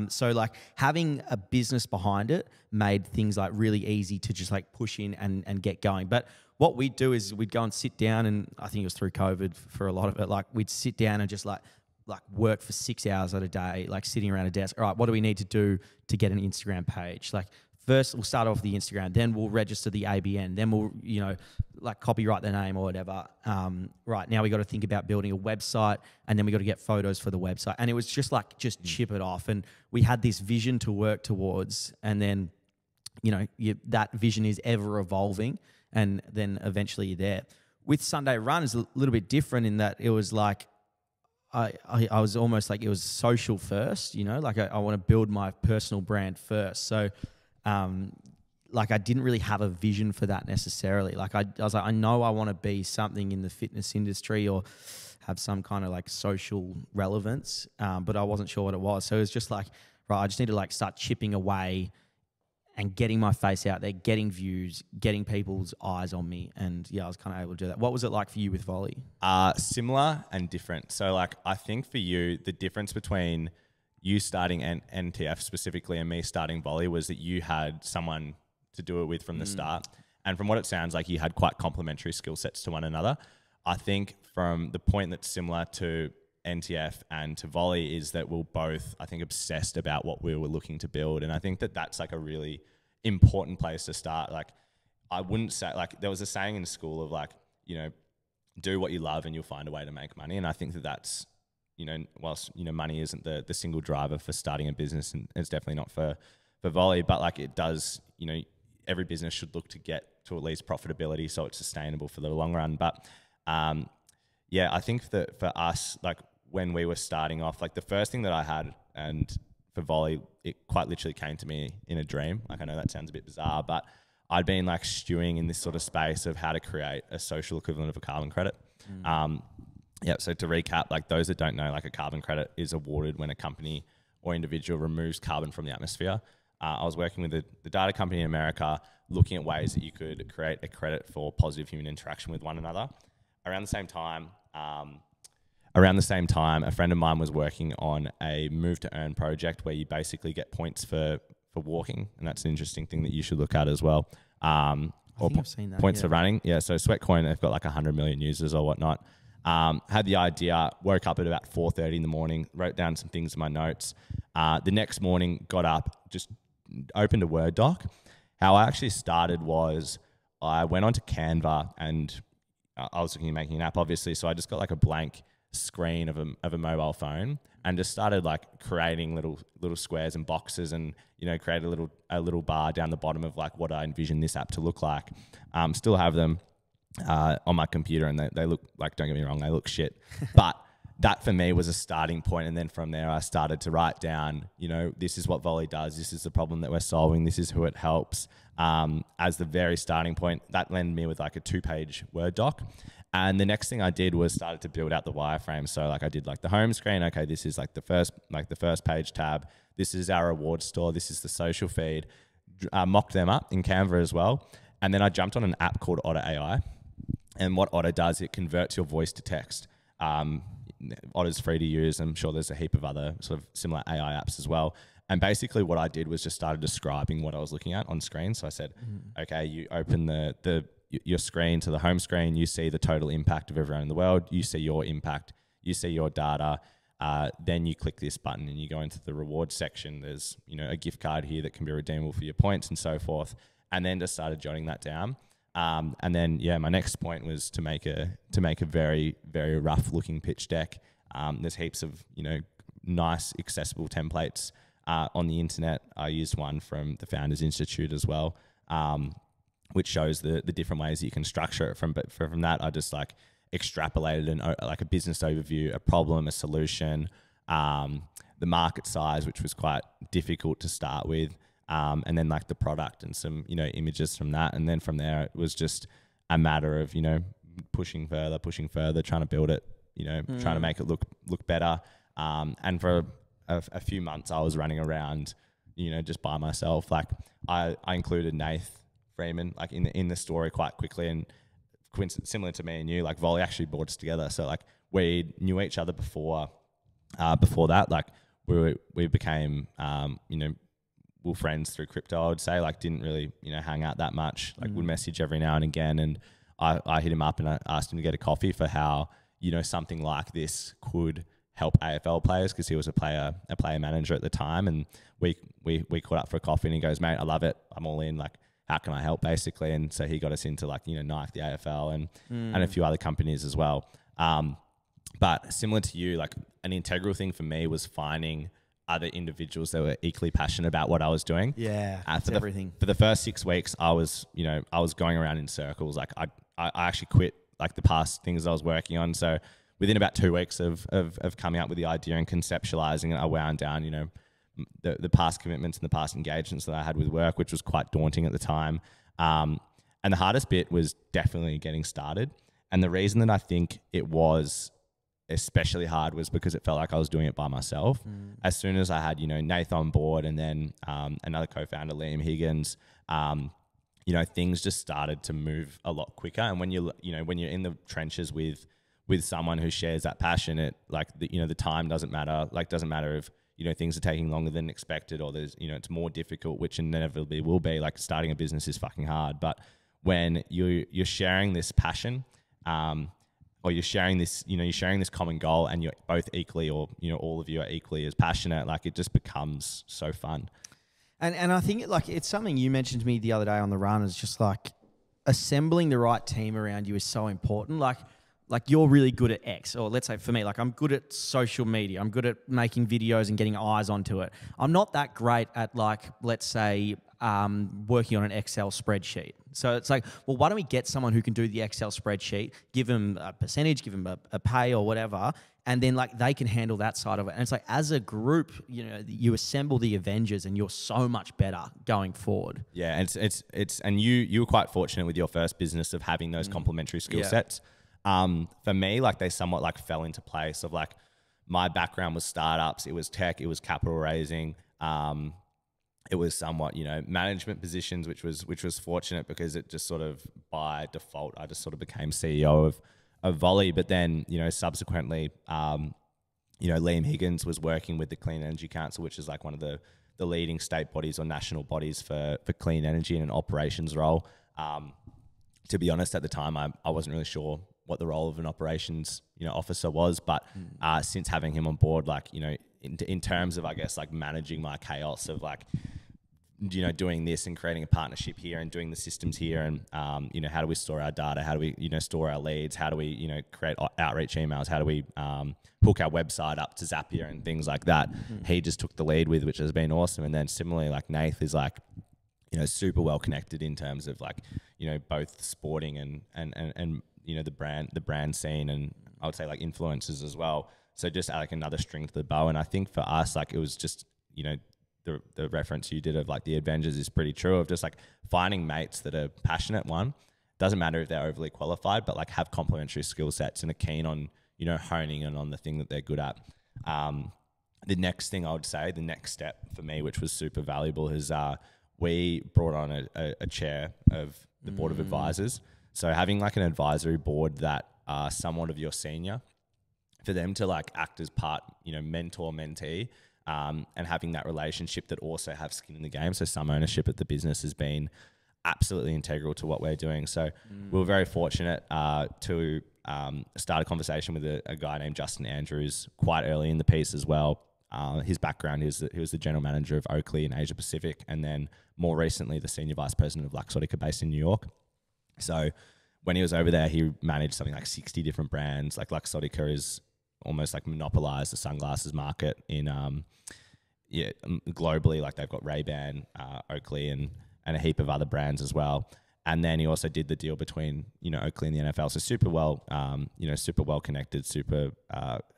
So like having a business behind it made things like really easy to just like push in and get going. But what we'd do is we'd go and sit down, and I think it was through COVID for a lot of it. Like we'd sit down and just like work for 6 hours at a day, like sitting around a desk. All right, what do we need to do to get an Instagram page? Like first we'll start off with the Instagram, then we'll register the ABN, then we'll, like copyright the name or whatever. Right, now we got to think about building a website, and then we got to get photos for the website. And it was just like, chip it off. And we had this vision to work towards, and then, that vision is ever evolving, and then eventually you're there. With Sunday Run is a little bit different in that it was like, I was almost like it was social first, like I want to build my personal brand first. So, like I didn't really have a vision for that necessarily. Like I was like, I know I want to be something in the fitness industry or have some kind of like social relevance, but I wasn't sure what it was. So it was just like, right, I just need to like start chipping away and getting my face out there, getting views, getting people's eyes on me. And yeah, I was kind of able to do that. What was it like for you with Volley? Similar and different. So like, I think for you, the difference between you starting NTF specifically and me starting Volley was that you had someone to do it with from the start. And from what it sounds like, you had quite complementary skill sets to one another. I think from the point that's similar to NTF and to Volley is that we're both, I think, obsessed about what we were looking to build. And I think that that's like a really important place to start. Like, I wouldn't say, like, there was a saying in school of like, do what you love and you'll find a way to make money. And I think that that's, whilst, money isn't the single driver for starting a business, and it's definitely not for Volley, but like it does, every business should look to get to at least profitability so it's sustainable for the long run. But yeah, I think that for us, like when we were starting off, like the first thing that I had, and for Volley, it quite literally came to me in a dream. Like I know that sounds a bit bizarre, but I'd been like stewing in this sort of space of how to create a social equivalent of a carbon credit. Yeah, so to recap, like those that don't know, like a carbon credit is awarded when a company or individual removes carbon from the atmosphere. I was working with the data company in America, looking at ways that you could create a credit for positive human interaction with one another. Around the same time, a friend of mine was working on a move to earn project where you basically get points for walking, and that's an interesting thing that you should look at as well. I think I've seen that. Points for running. Yeah, so Sweatcoin, they've got like 100 million users or whatnot. Had the idea, woke up at about 4:30 in the morning, wrote down some things in my notes. The next morning, got up, just opened a Word doc. How I actually started was I went onto Canva, and I was looking at making an app, obviously. So I just got like a blank screen of a mobile phone and just started like creating little squares and boxes, and create a little bar down the bottom of like what I envisioned this app to look like. Still have them on my computer, and they look like, don't get me wrong, they look shit, but that for me was a starting point. And then from there I started to write down, this is what Volley does, this is the problem that we're solving, this is who it helps, as the very starting point. That landed me with like a 2-page Word doc. And the next thing I did was started to build out the wireframe. So like I did like the home screen. Okay, this is like the first page tab. This is our reward store. This is the social feed. Mocked them up in Canva as well. And then I jumped on an app called Otter AI. And what Otter does, it converts your voice to text. Otter's free to use. I'm sure there's a heap of other sort of similar AI apps as well. And basically what I did was just started describing what I was looking at on screen. So I said, okay, you open your screen to the home screen, you see the total impact of everyone in the world, you see your impact, you see your data, then you click this button and you go into the reward section. There's, a gift card here that can be redeemable for your points and so forth. And then just started jotting that down. And then, my next point was to make a very, very rough looking pitch deck. There's heaps of, nice accessible templates on the internet. I used one from the Founders Institute as well, which shows the different ways that you can structure it. From that, I just like extrapolated like a business overview, a problem, a solution, the market size, which was quite difficult to start with, and then like the product and some images from that, and then from there it was just a matter of pushing further, trying to build it, trying to make it look better. And for a few months, I was running around, just by myself. Like I included Nath Freeman like in the story quite quickly, and similar to me and you, like Volley actually brought us together. So like we knew each other before that. Like we became we were friends through crypto. I would say like didn't really hang out that much. Like would message every now and again, and I hit him up and I asked him to get a coffee for how something like this could help AFL players, because he was a player manager at the time, and we caught up for a coffee and he goes, mate, I love it, I'm all in, like how can I help basically? And so he got us into like Nike, the AFL, and a few other companies as well. But similar to you, like an integral thing for me was finding other individuals that were equally passionate about what I was doing. Yeah, that's everything. For the first 6 weeks, I was going around in circles. Like I actually quit like the past things I was working on. So within about 2 weeks of coming up with the idea and conceptualizing it, I wound down, the past commitments and the past engagements that I had with work, which was quite daunting at the time. And the hardest bit was definitely getting started. And the reason that I think it was especially hard was because it felt like I was doing it by myself. As soon as I had, Nath on board, and then another co-founder, Liam Higgins, things just started to move a lot quicker. And when you're in the trenches with someone who shares that passion, it like the time doesn't matter. Like doesn't matter if things are taking longer than expected, or there's it's more difficult, which inevitably will be. Like starting a business is fucking hard, but when you're sharing this passion, or you're sharing this common goal, and you're both equally, or all of you are equally as passionate, like it just becomes so fun. And I think it's something you mentioned to me the other day on the run, is just like assembling the right team around you is so important. Like you're really good at X, or let's say for me, like I'm good at social media. I'm good at making videos and getting eyes onto it. I'm not that great at let's say working on an Excel spreadsheet. So it's like, well, why don't we get someone who can do the Excel spreadsheet, give them a percentage, give them a pay or whatever, and then like they can handle that side of it. And it's like, as a group, you assemble the Avengers and you're so much better going forward. Yeah, it's and you were quite fortunate with your first business of having those complementary skill sets. For me, like they somewhat like fell into place of like my background was startups, it was tech, it was capital raising, it was somewhat, management positions, which was fortunate because it just sort of by default, I just sort of became CEO of Volley. But then, subsequently, Liam Higgins was working with the Clean Energy Council, which is like one of the leading state bodies or national bodies for clean energy in an operations role. To be honest, at the time, I wasn't really sure what the role of an operations officer was, but since having him on board, like in terms of I guess like managing my chaos of like doing this and creating a partnership here and doing the systems here, and how do we store our data, how do we store our leads, how do we create outreach emails, how do we hook our website up to Zapier and things like that. He just took the lead with, which has been awesome. And then similarly, like Nath is like super well connected in terms of like both sporting and the brand scene, and I would say like influencers as well. So just like another string to the bow. And I think for us, like it was just, the reference you did of like the Avengers is pretty true, of just like finding mates that are passionate, one, doesn't matter if they're overly qualified, but like have complementary skill sets and are keen on, you know, honing in on the thing that they're good at. The next thing I would say, the next step for me, which was super valuable, is we brought on a chair of the board of advisors. So having like an advisory board that are somewhat of your senior, for them to like act as part, you know, mentor, mentee, and having that relationship that also have skin in the game. So some ownership at the business has been absolutely integral to what we're doing. So we were very fortunate to start a conversation with a guy named Justin Andrews quite early in the piece as well. His background is that he was the general manager of Oakley in Asia Pacific, and then more recently the senior vice president of Luxottica based in New York. So when he was over there, he managed something like 60 different brands. Like Luxottica is almost like monopolized the sunglasses market in globally. Like they've got Ray-Ban, Oakley, and a heap of other brands as well. And then he also did the deal between, you know, Oakley and the NFL. So super well, super well connected, super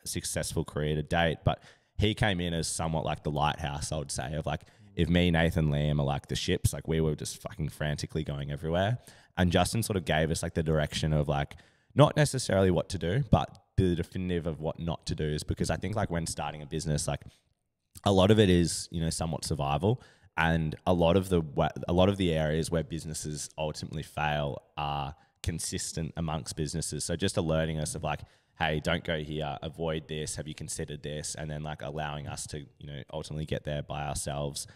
successful career to date. But he came in as somewhat like the lighthouse, I would say, of like, if me, Nathan, Liam are like the ships, like we were just fucking frantically going everywhere. And Justin sort of gave us like the direction of like, not necessarily what to do, but the definitive of what not to do. Is because I think like when starting a business, like a lot of it is, you know, somewhat survival. And a lot of the areas where businesses ultimately fail are consistent amongst businesses. So just alerting us of like, hey, don't go here, avoid this, have you considered this? And then like allowing us to, you know, ultimately get there by ourselves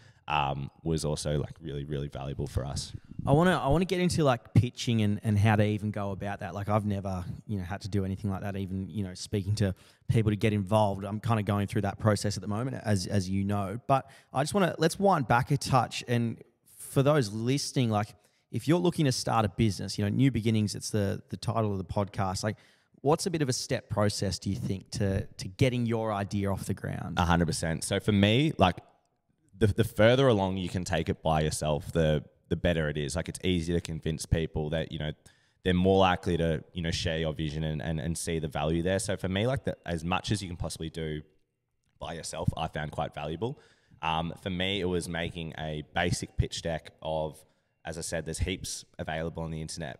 was also like really, really valuable for us. I want to get into like pitching and how to even go about that. Like I've never, you know, had to do anything like that, even, you know, speaking to people to get involved. I'm kind of going through that process at the moment, as you know. But I just want to, let's wind back a touch. And for those listening, like if you're looking to start a business, you know, New Beginnings, it's the title of the podcast. Like what's a bit of a step process, do you think, to getting your idea off the ground? 100%. So for me, like the further along you can take it by yourself, the better it is. Like it's easy to convince people that, you know, they're more likely to, you know, share your vision and see the value there. So for me, like as much as you can possibly do by yourself, I found quite valuable. For me, it was making a basic pitch deck of, as I said, there's heaps available on the internet.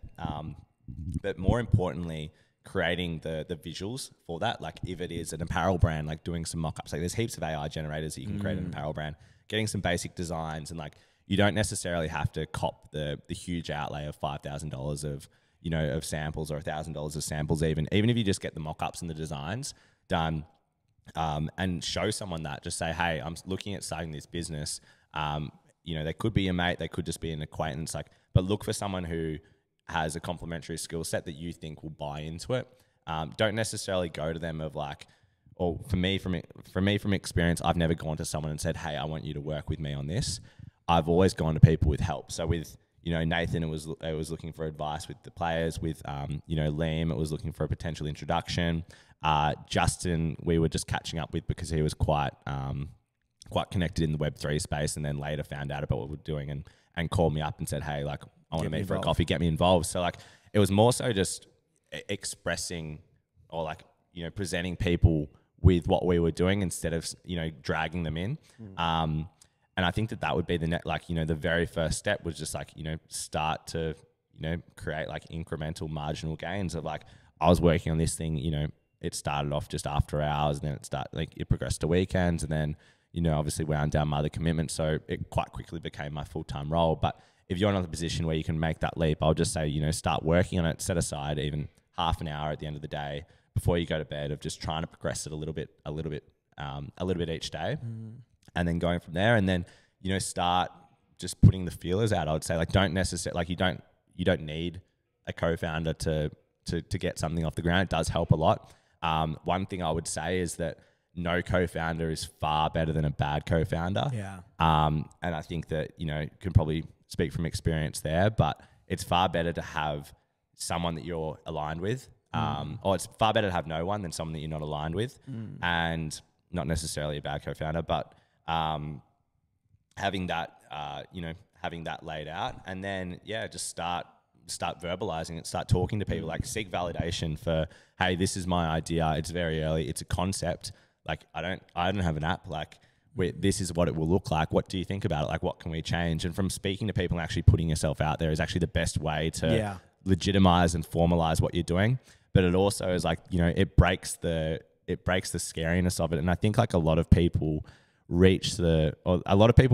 But more importantly, creating the visuals for that. Like if it is an apparel brand, like doing some mock-ups, like there's heaps of AI generators that you can create an apparel brand, getting some basic designs, and like, you don't necessarily have to cop the huge outlay of $5,000 of, you know, of samples, or $1,000 of samples, even if you just get the mock-ups and the designs done, and show someone that, just say, hey, I'm looking at starting this business. You know, they could be a mate, they could just be an acquaintance, like, but look for someone who has a complementary skill set that you think will buy into it. Don't necessarily go to them of like, or for me from experience, I've never gone to someone and said, hey, I want you to work with me on this. I've always gone to people with help. So with, you know, Nathan, it was looking for advice with the players. With, you know, Liam, it was looking for a potential introduction. Justin, we were just catching up with because he was quite connected in the Web3 space, and then later found out about what we're doing and called me up and said, hey, like, I want to meet for a coffee, get me involved. So like, it was more so just expressing, or like, you know, presenting people with what we were doing instead of, you know, dragging them in. And I think that would be like, you know, the very first step was just like, you know, start to, you know, create like incremental marginal gains of like, I was working on this thing, you know, it started off just after hours, and then it progressed to weekends, and then, you know, obviously wound down my other commitments. So it quite quickly became my full-time role. But if you're not in a position where you can make that leap, I'll just say, you know, start working on it, set aside even half an hour at the end of the day before you go to bed, of just trying to progress it a little bit each day. And then going from there, and then, you know, start just putting the feelers out. I would say, like, don't necessarily, like, you don't need a co-founder to get something off the ground. It does help a lot. One thing I would say is that no co-founder is far better than a bad co-founder. Yeah. And I think that, you know, can probably speak from experience there, but it's far better to have someone that you're aligned with. Or it's far better to have no one than someone that you're not aligned with, and not necessarily a bad co-founder, but having that, having that laid out, and then, yeah, just start verbalizing it, start talking to people, like seek validation for, hey, this is my idea. It's very early. It's a concept. Like, I don't have an app. Like, this is what it will look like. What do you think about it? Like, what can we change? And from speaking to people and actually putting yourself out there is actually the best way to legitimize and formalize what you're doing. But it also is like, you know, it breaks the scariness of it. And I think like a lot of people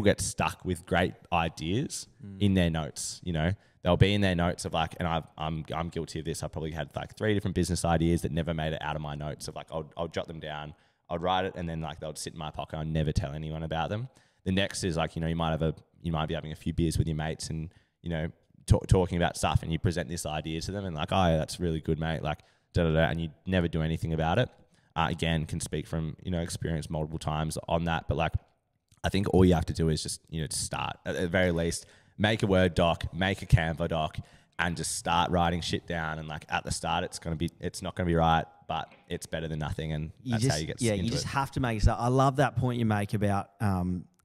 get stuck with great ideas in their notes. You know, they'll be in their notes of like, and I'm guilty of this. I probably had like 3 different business ideas that never made it out of my notes of like, I'll jot them down, I'll write it, and then like they'll sit in my pocket. I'll never tell anyone about them. The next is like, you know, you might be having a few beers with your mates and, you know, talking about stuff, and you present this idea to them and like, oh yeah, that's really good, mate. Like, and you never do anything about it. Again, can speak from, you know, experience multiple times on that. But like, I think all you have to do is just, you know, to start at the very least, make a Word doc, make a Canva doc, and just start writing shit down. And like at the start, it's not going to be right, but it's better than nothing. And that's how you get into it. You just have to make it start. I love that point you make about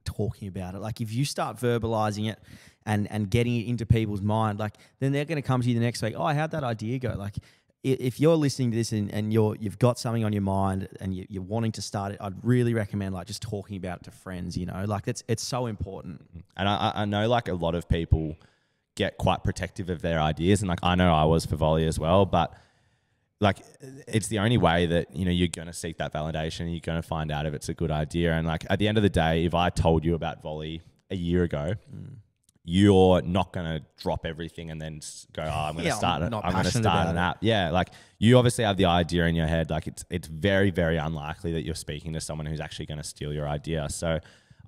talking about it. Like if you start verbalizing it and getting it into people's mind, like then they're going to come to you the next week. Oh, how'd that idea go? Like if you're listening to this and you've got something on your mind and you're wanting to start it, I'd really recommend like just talking about it to friends, you know, like it's so important. And I know like a lot of people get quite protective of their ideas, and like I know I was for Volley as well, but like it's the only way that, you know, you're going to seek that validation. You're going to find out if it's a good idea. And like at the end of the day, if I told you about Volley a year ago, you're not going to drop everything and then go, oh, I'm going to start it. I'm going to start an app. Yeah. Like you obviously have the idea in your head. Like it's very, very unlikely that you're speaking to someone who's actually going to steal your idea. So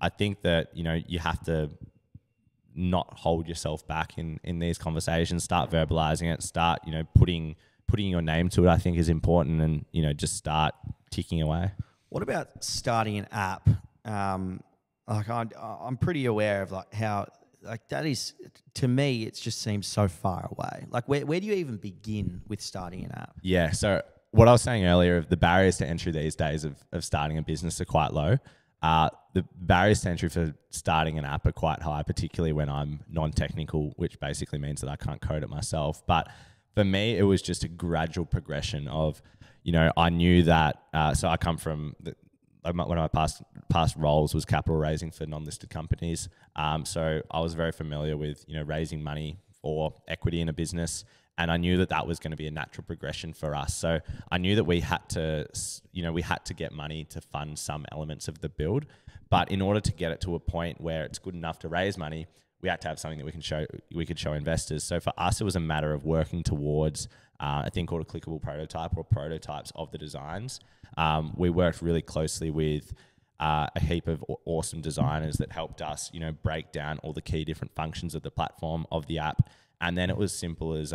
I think that, you know, you have to not hold yourself back in these conversations, start verbalizing it, start, you know, putting your name to it, I think is important, and, you know, just start ticking away. What about starting an app? Like I'm pretty aware of like how, like that is, to me, it just seems so far away. Like where do you even begin with starting an app? Yeah. So what I was saying earlier, the barriers to entry these days of starting a business are quite low. The barriers to entry for starting an app are quite high, particularly when I'm non-technical, which basically means that I can't code it myself. But for me, it was just a gradual progression of, you know, I knew that, so I come from one of my past roles was capital raising for non-listed companies. So I was very familiar with, you know, raising money for equity in a business, and I knew that that was going to be a natural progression for us. So I knew that we had to get money to fund some elements of the build, but in order to get it to a point where it's good enough to raise money, we had to have something that we could show investors. So for us, it was a matter of working towards a thing called a clickable prototype, or prototypes of the designs. We worked really closely with a heap of awesome designers that helped us, you know, break down all the key different functions of the platform of the app. And then it was simple as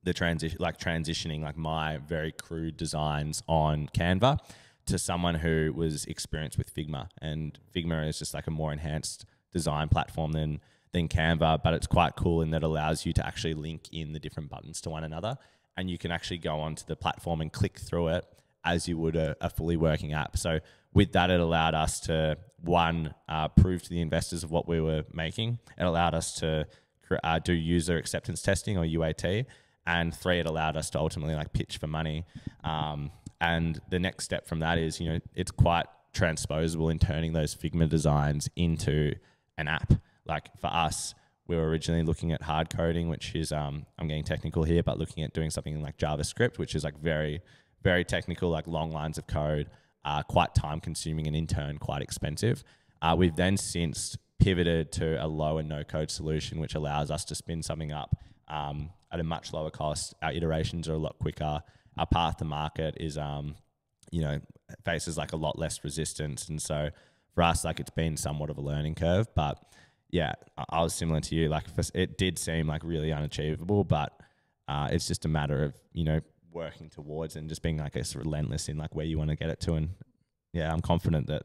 transitioning like my very crude designs on Canva to someone who was experienced with Figma. And Figma is just like a more enhanced design platform than Canva, but it's quite cool in that it allows you to actually link in the different buttons to one another, and you can actually go onto the platform and click through it as you would a fully working app. So with that, it allowed us to, one, prove to the investors of what we were making. It allowed us to do user acceptance testing, or UAT, and 3, it allowed us to ultimately like pitch for money. And the next step from that is, you know, it's quite transposable in turning those Figma designs into an app. Like for us, we were originally looking at hard coding, which is, I'm getting technical here, but looking at doing something like JavaScript, which is like very, very technical, like long lines of code, quite time consuming, and in turn quite expensive. We've then since pivoted to a low and no code solution, which allows us to spin something up at a much lower cost. Our iterations are a lot quicker. Our path to market is, you know, faces like a lot less resistance. And so for us, like it's been somewhat of a learning curve, but yeah, I was similar to you. Like it did seem like really unachievable, but it's just a matter of, you know, working towards and just being like relentless in like where you want to get it to. And yeah, I'm confident that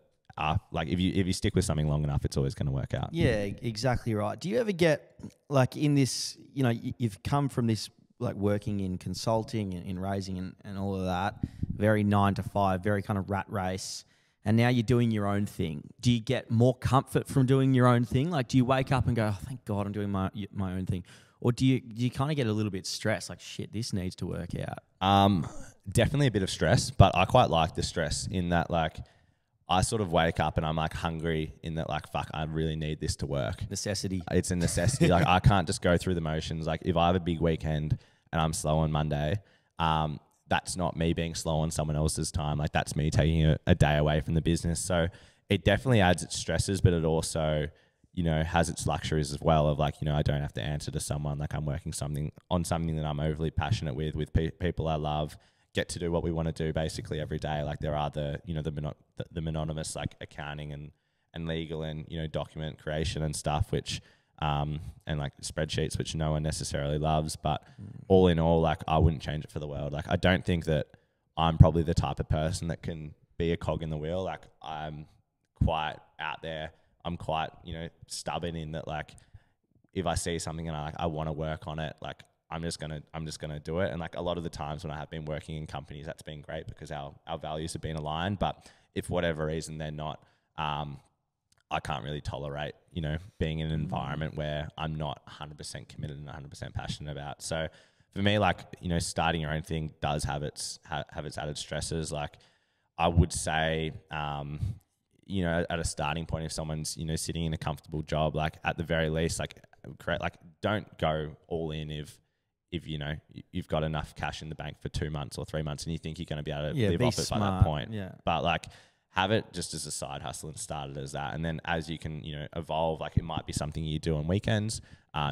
like if you stick with something long enough, it's always going to work out. Yeah, exactly right. Do you ever get like in this, you know, you've come from this like working in consulting and in raising and all of that, very 9 to 5, very kind of rat race. And now you're doing your own thing. Do you get more comfort from doing your own thing? Like, do you wake up and go, oh, thank God I'm doing my own thing? Or do you kind of get a little bit stressed, like, shit, this needs to work out? Definitely a bit of stress, but I quite like the stress in that, like, I sort of wake up and I'm like hungry in that, like, fuck, I really need this to work. Necessity. It's a necessity. Like, I can't just go through the motions. Like, if I have a big weekend and I'm slow on Monday, that's not me being slow on someone else's time. Like, that's me taking a day away from the business. So it definitely adds its stresses, but it also, you know, has its luxuries as well of, like, you know, I don't have to answer to someone. Like, I'm working on something that I'm overly passionate with people I love, get to do what we want to do basically every day. Like, there are the, you know, the mononymous, like, accounting and legal and, you know, document creation and stuff, which, and like spreadsheets, which no one necessarily loves. But all in all, like, I wouldn't change it for the world. Like, I don't think that I'm probably the type of person that can be a cog in the wheel. Like, I'm quite out there. I'm quite, you know, stubborn in that, like, if I see something and I want to work on it, like, I'm just gonna do it. And like, a lot of the times when I have been working in companies, that's been great because our values have been aligned. But if for whatever reason they're not, I can't really tolerate, you know, being in an environment where I'm not 100% committed and 100% passionate about. So for me, like, you know, starting your own thing does have its added stresses. Like, I would say, you know, at a starting point, if someone's, you know, sitting in a comfortable job, like, at the very least, like, don't go all in if you know you've got enough cash in the bank for 2 months or 3 months and you think you're going to be able to live off it by that point. Yeah. But like, have it just as a side hustle and start it as that. And then as you can, you know, evolve, like, it might be something you do on weekends.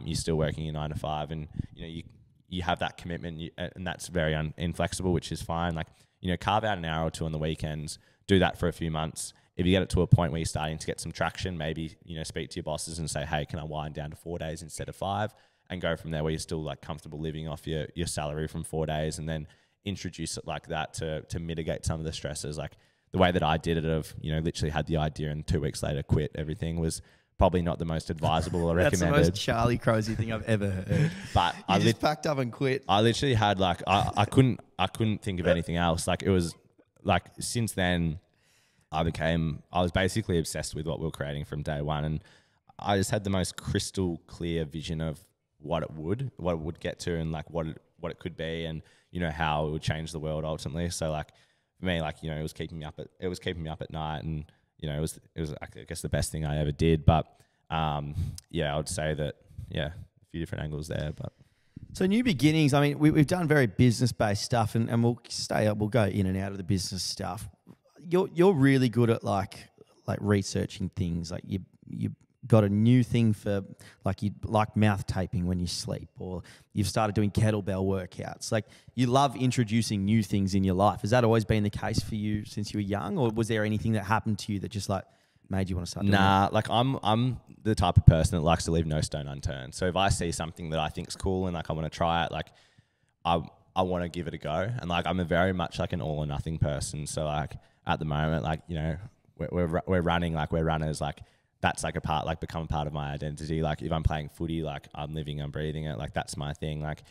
You're still working your 9 to 5 and, you know, you have that commitment and that's very inflexible, which is fine. Like, you know, carve out an hour or two on the weekends, do that for a few months. If you get it to a point where you're starting to get some traction, maybe, you know, speak to your bosses and say, hey, can I wind down to 4 days instead of 5? And go from there where you're still like comfortable living off your salary from 4 days, and then introduce it like that to mitigate some of the stresses. Like, the way that I did it of, you know, literally had the idea and 2 weeks later quit everything was probably not the most advisable or recommended. That's the most Charlie Crozier thing I've ever heard. But I just packed up and quit. I literally had like, I couldn't think of anything else. Like, it was like, since then I was basically obsessed with what we were creating from day one. And I just had the most crystal clear vision of what it would get to and like what it could be, and, you know, how it would change the world ultimately. So like, for me, like, you know, it was keeping me up at night, and, you know, it was I guess the best thing I ever did. But yeah, I would say that, yeah, a few different angles there. But so new beginnings, I mean, we've done very business based stuff, and we'll go in and out of the business stuff. You're really good at like researching things. Like, you got a new thing for, like, you like mouth taping when you sleep, or you've started doing kettlebell workouts. Like, you love introducing new things in your life. Has that always been the case for you since you were young, or was there anything that happened to you that just like made you want to start doing that? Like, I'm the type of person that likes to leave no stone unturned. So if I see something that I think is cool and like I want to try it, like, I want to give it a go. And like, I'm a very much like an all or nothing person. So like, at the moment, like, you know, we're running, like, we're runners, like, that's like become a part of my identity. Like, if I'm playing footy, like, I'm living, I'm breathing it, like, that's my thing. Like,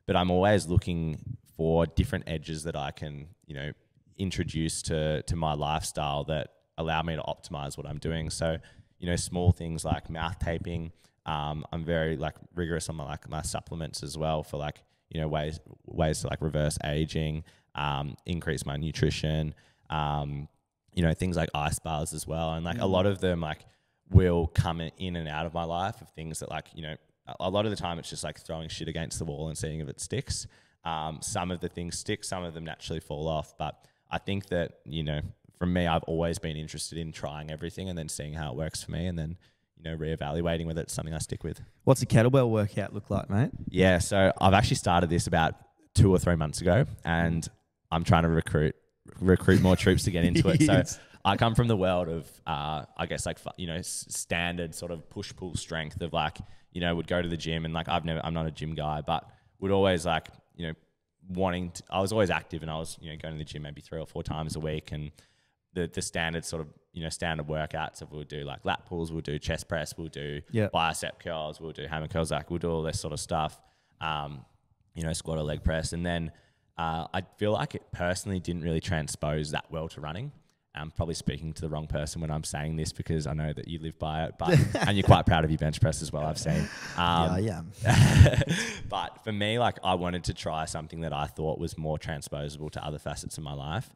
but I'm always looking for different edges that I can, you know, introduce to my lifestyle that allow me to optimize what I'm doing. So, you know, small things like mouth taping. I'm very like rigorous on my supplements as well, for like, you know, ways to like reverse aging, increase my nutrition, you know, things like ice bars as well. And like, a lot of them like will come in and out of my life of things that, like, you know, a lot of the time it's just like throwing shit against the wall and seeing if it sticks. Some of the things stick, some of them naturally fall off. But I think that, you know, from me, I've always been interested in trying everything and then seeing how it works for me, and then, you know, reevaluating whether it's something I stick with. What's a kettlebell workout look like, mate? Yeah, so I've actually started this about 2 or 3 months ago, and I'm trying to recruit more troops to get into it. So I come from the world of, I guess, like, you know, standard sort of push-pull strength of, like, you know, would go to the gym, and like, I'm not a gym guy, but would always, like, you know, I was always active, and I was, you know, going to the gym maybe 3 or 4 times a week. And the standard sort of, you know, standard workouts of, we'll do like lat pulls, we'll do chest press, we'll do bicep curls, we'll do hammer curls, like, we'll do all this sort of stuff, you know, squat or leg press. And then I feel like it personally didn't really transpose that well to running. I'm probably speaking to the wrong person when I'm saying this, because I know that you live by it, but and you're quite proud of your bench press as well, I've seen. Yeah, I am. But for me, like, I wanted to try something that I thought was more transposable to other facets of my life.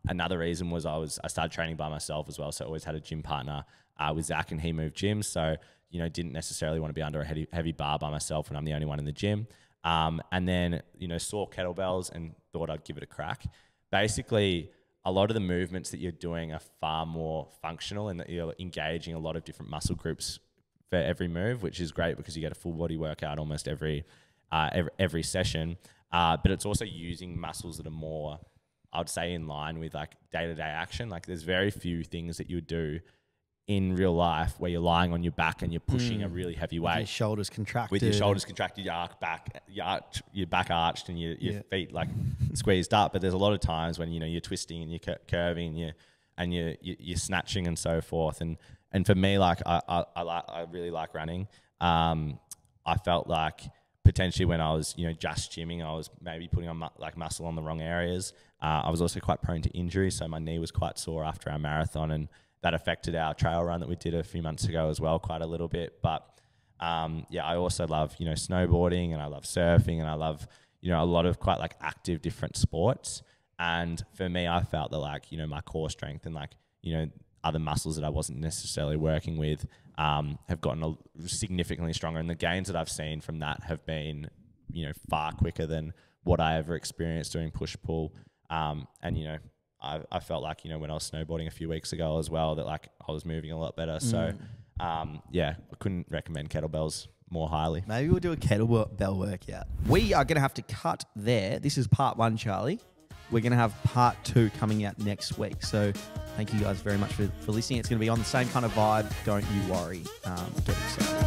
Another reason was I started training by myself as well. So I always had a gym partner with Zach, and he moved gyms. So, you know, didn't necessarily want to be under a heavy bar by myself when I'm the only one in the gym. And then, you know, saw kettlebells and thought I'd give it a crack. Basically, a lot of the movements that you're doing are far more functional, and that you're engaging a lot of different muscle groups for every move, which is great because you get a full body workout almost every session. But it's also using muscles that are more, I would say, in line with like day-to-day action. Like there's very few things that you would do in real life where you're lying on your back and you're pushing a really heavy weight. With your shoulders contracted. With your shoulders contracted, your back arched, and your feet like squeezed up. But there's a lot of times when, you know, you're twisting and you're curving and you're snatching and so forth. And for me, like I really like running. I felt like potentially when I was, you know, just gymming, I was maybe putting on muscle on the wrong areas. I was also quite prone to injury, so my knee was quite sore after our marathon, and that affected our trail run that we did a few months ago as well, quite a little bit. But yeah, I also love, you know, snowboarding, and I love surfing, and I love, you know, a lot of quite like active different sports. And for me, I felt that like, you know, my core strength and like, you know, other muscles that I wasn't necessarily working with have gotten significantly stronger. And the gains that I've seen from that have been, you know, far quicker than what I ever experienced doing push-pull. And, you know, I felt like, you know, when I was snowboarding a few weeks ago as well, that like I was moving a lot better. So, yeah, I couldn't recommend kettlebells more highly. Maybe we'll do a kettlebell workout. We are going to have to cut there. This is part 1, Charlie. We're going to have part 2 coming out next week. So thank you guys very much for listening. It's going to be on the same kind of vibe. Don't you worry. Get excited.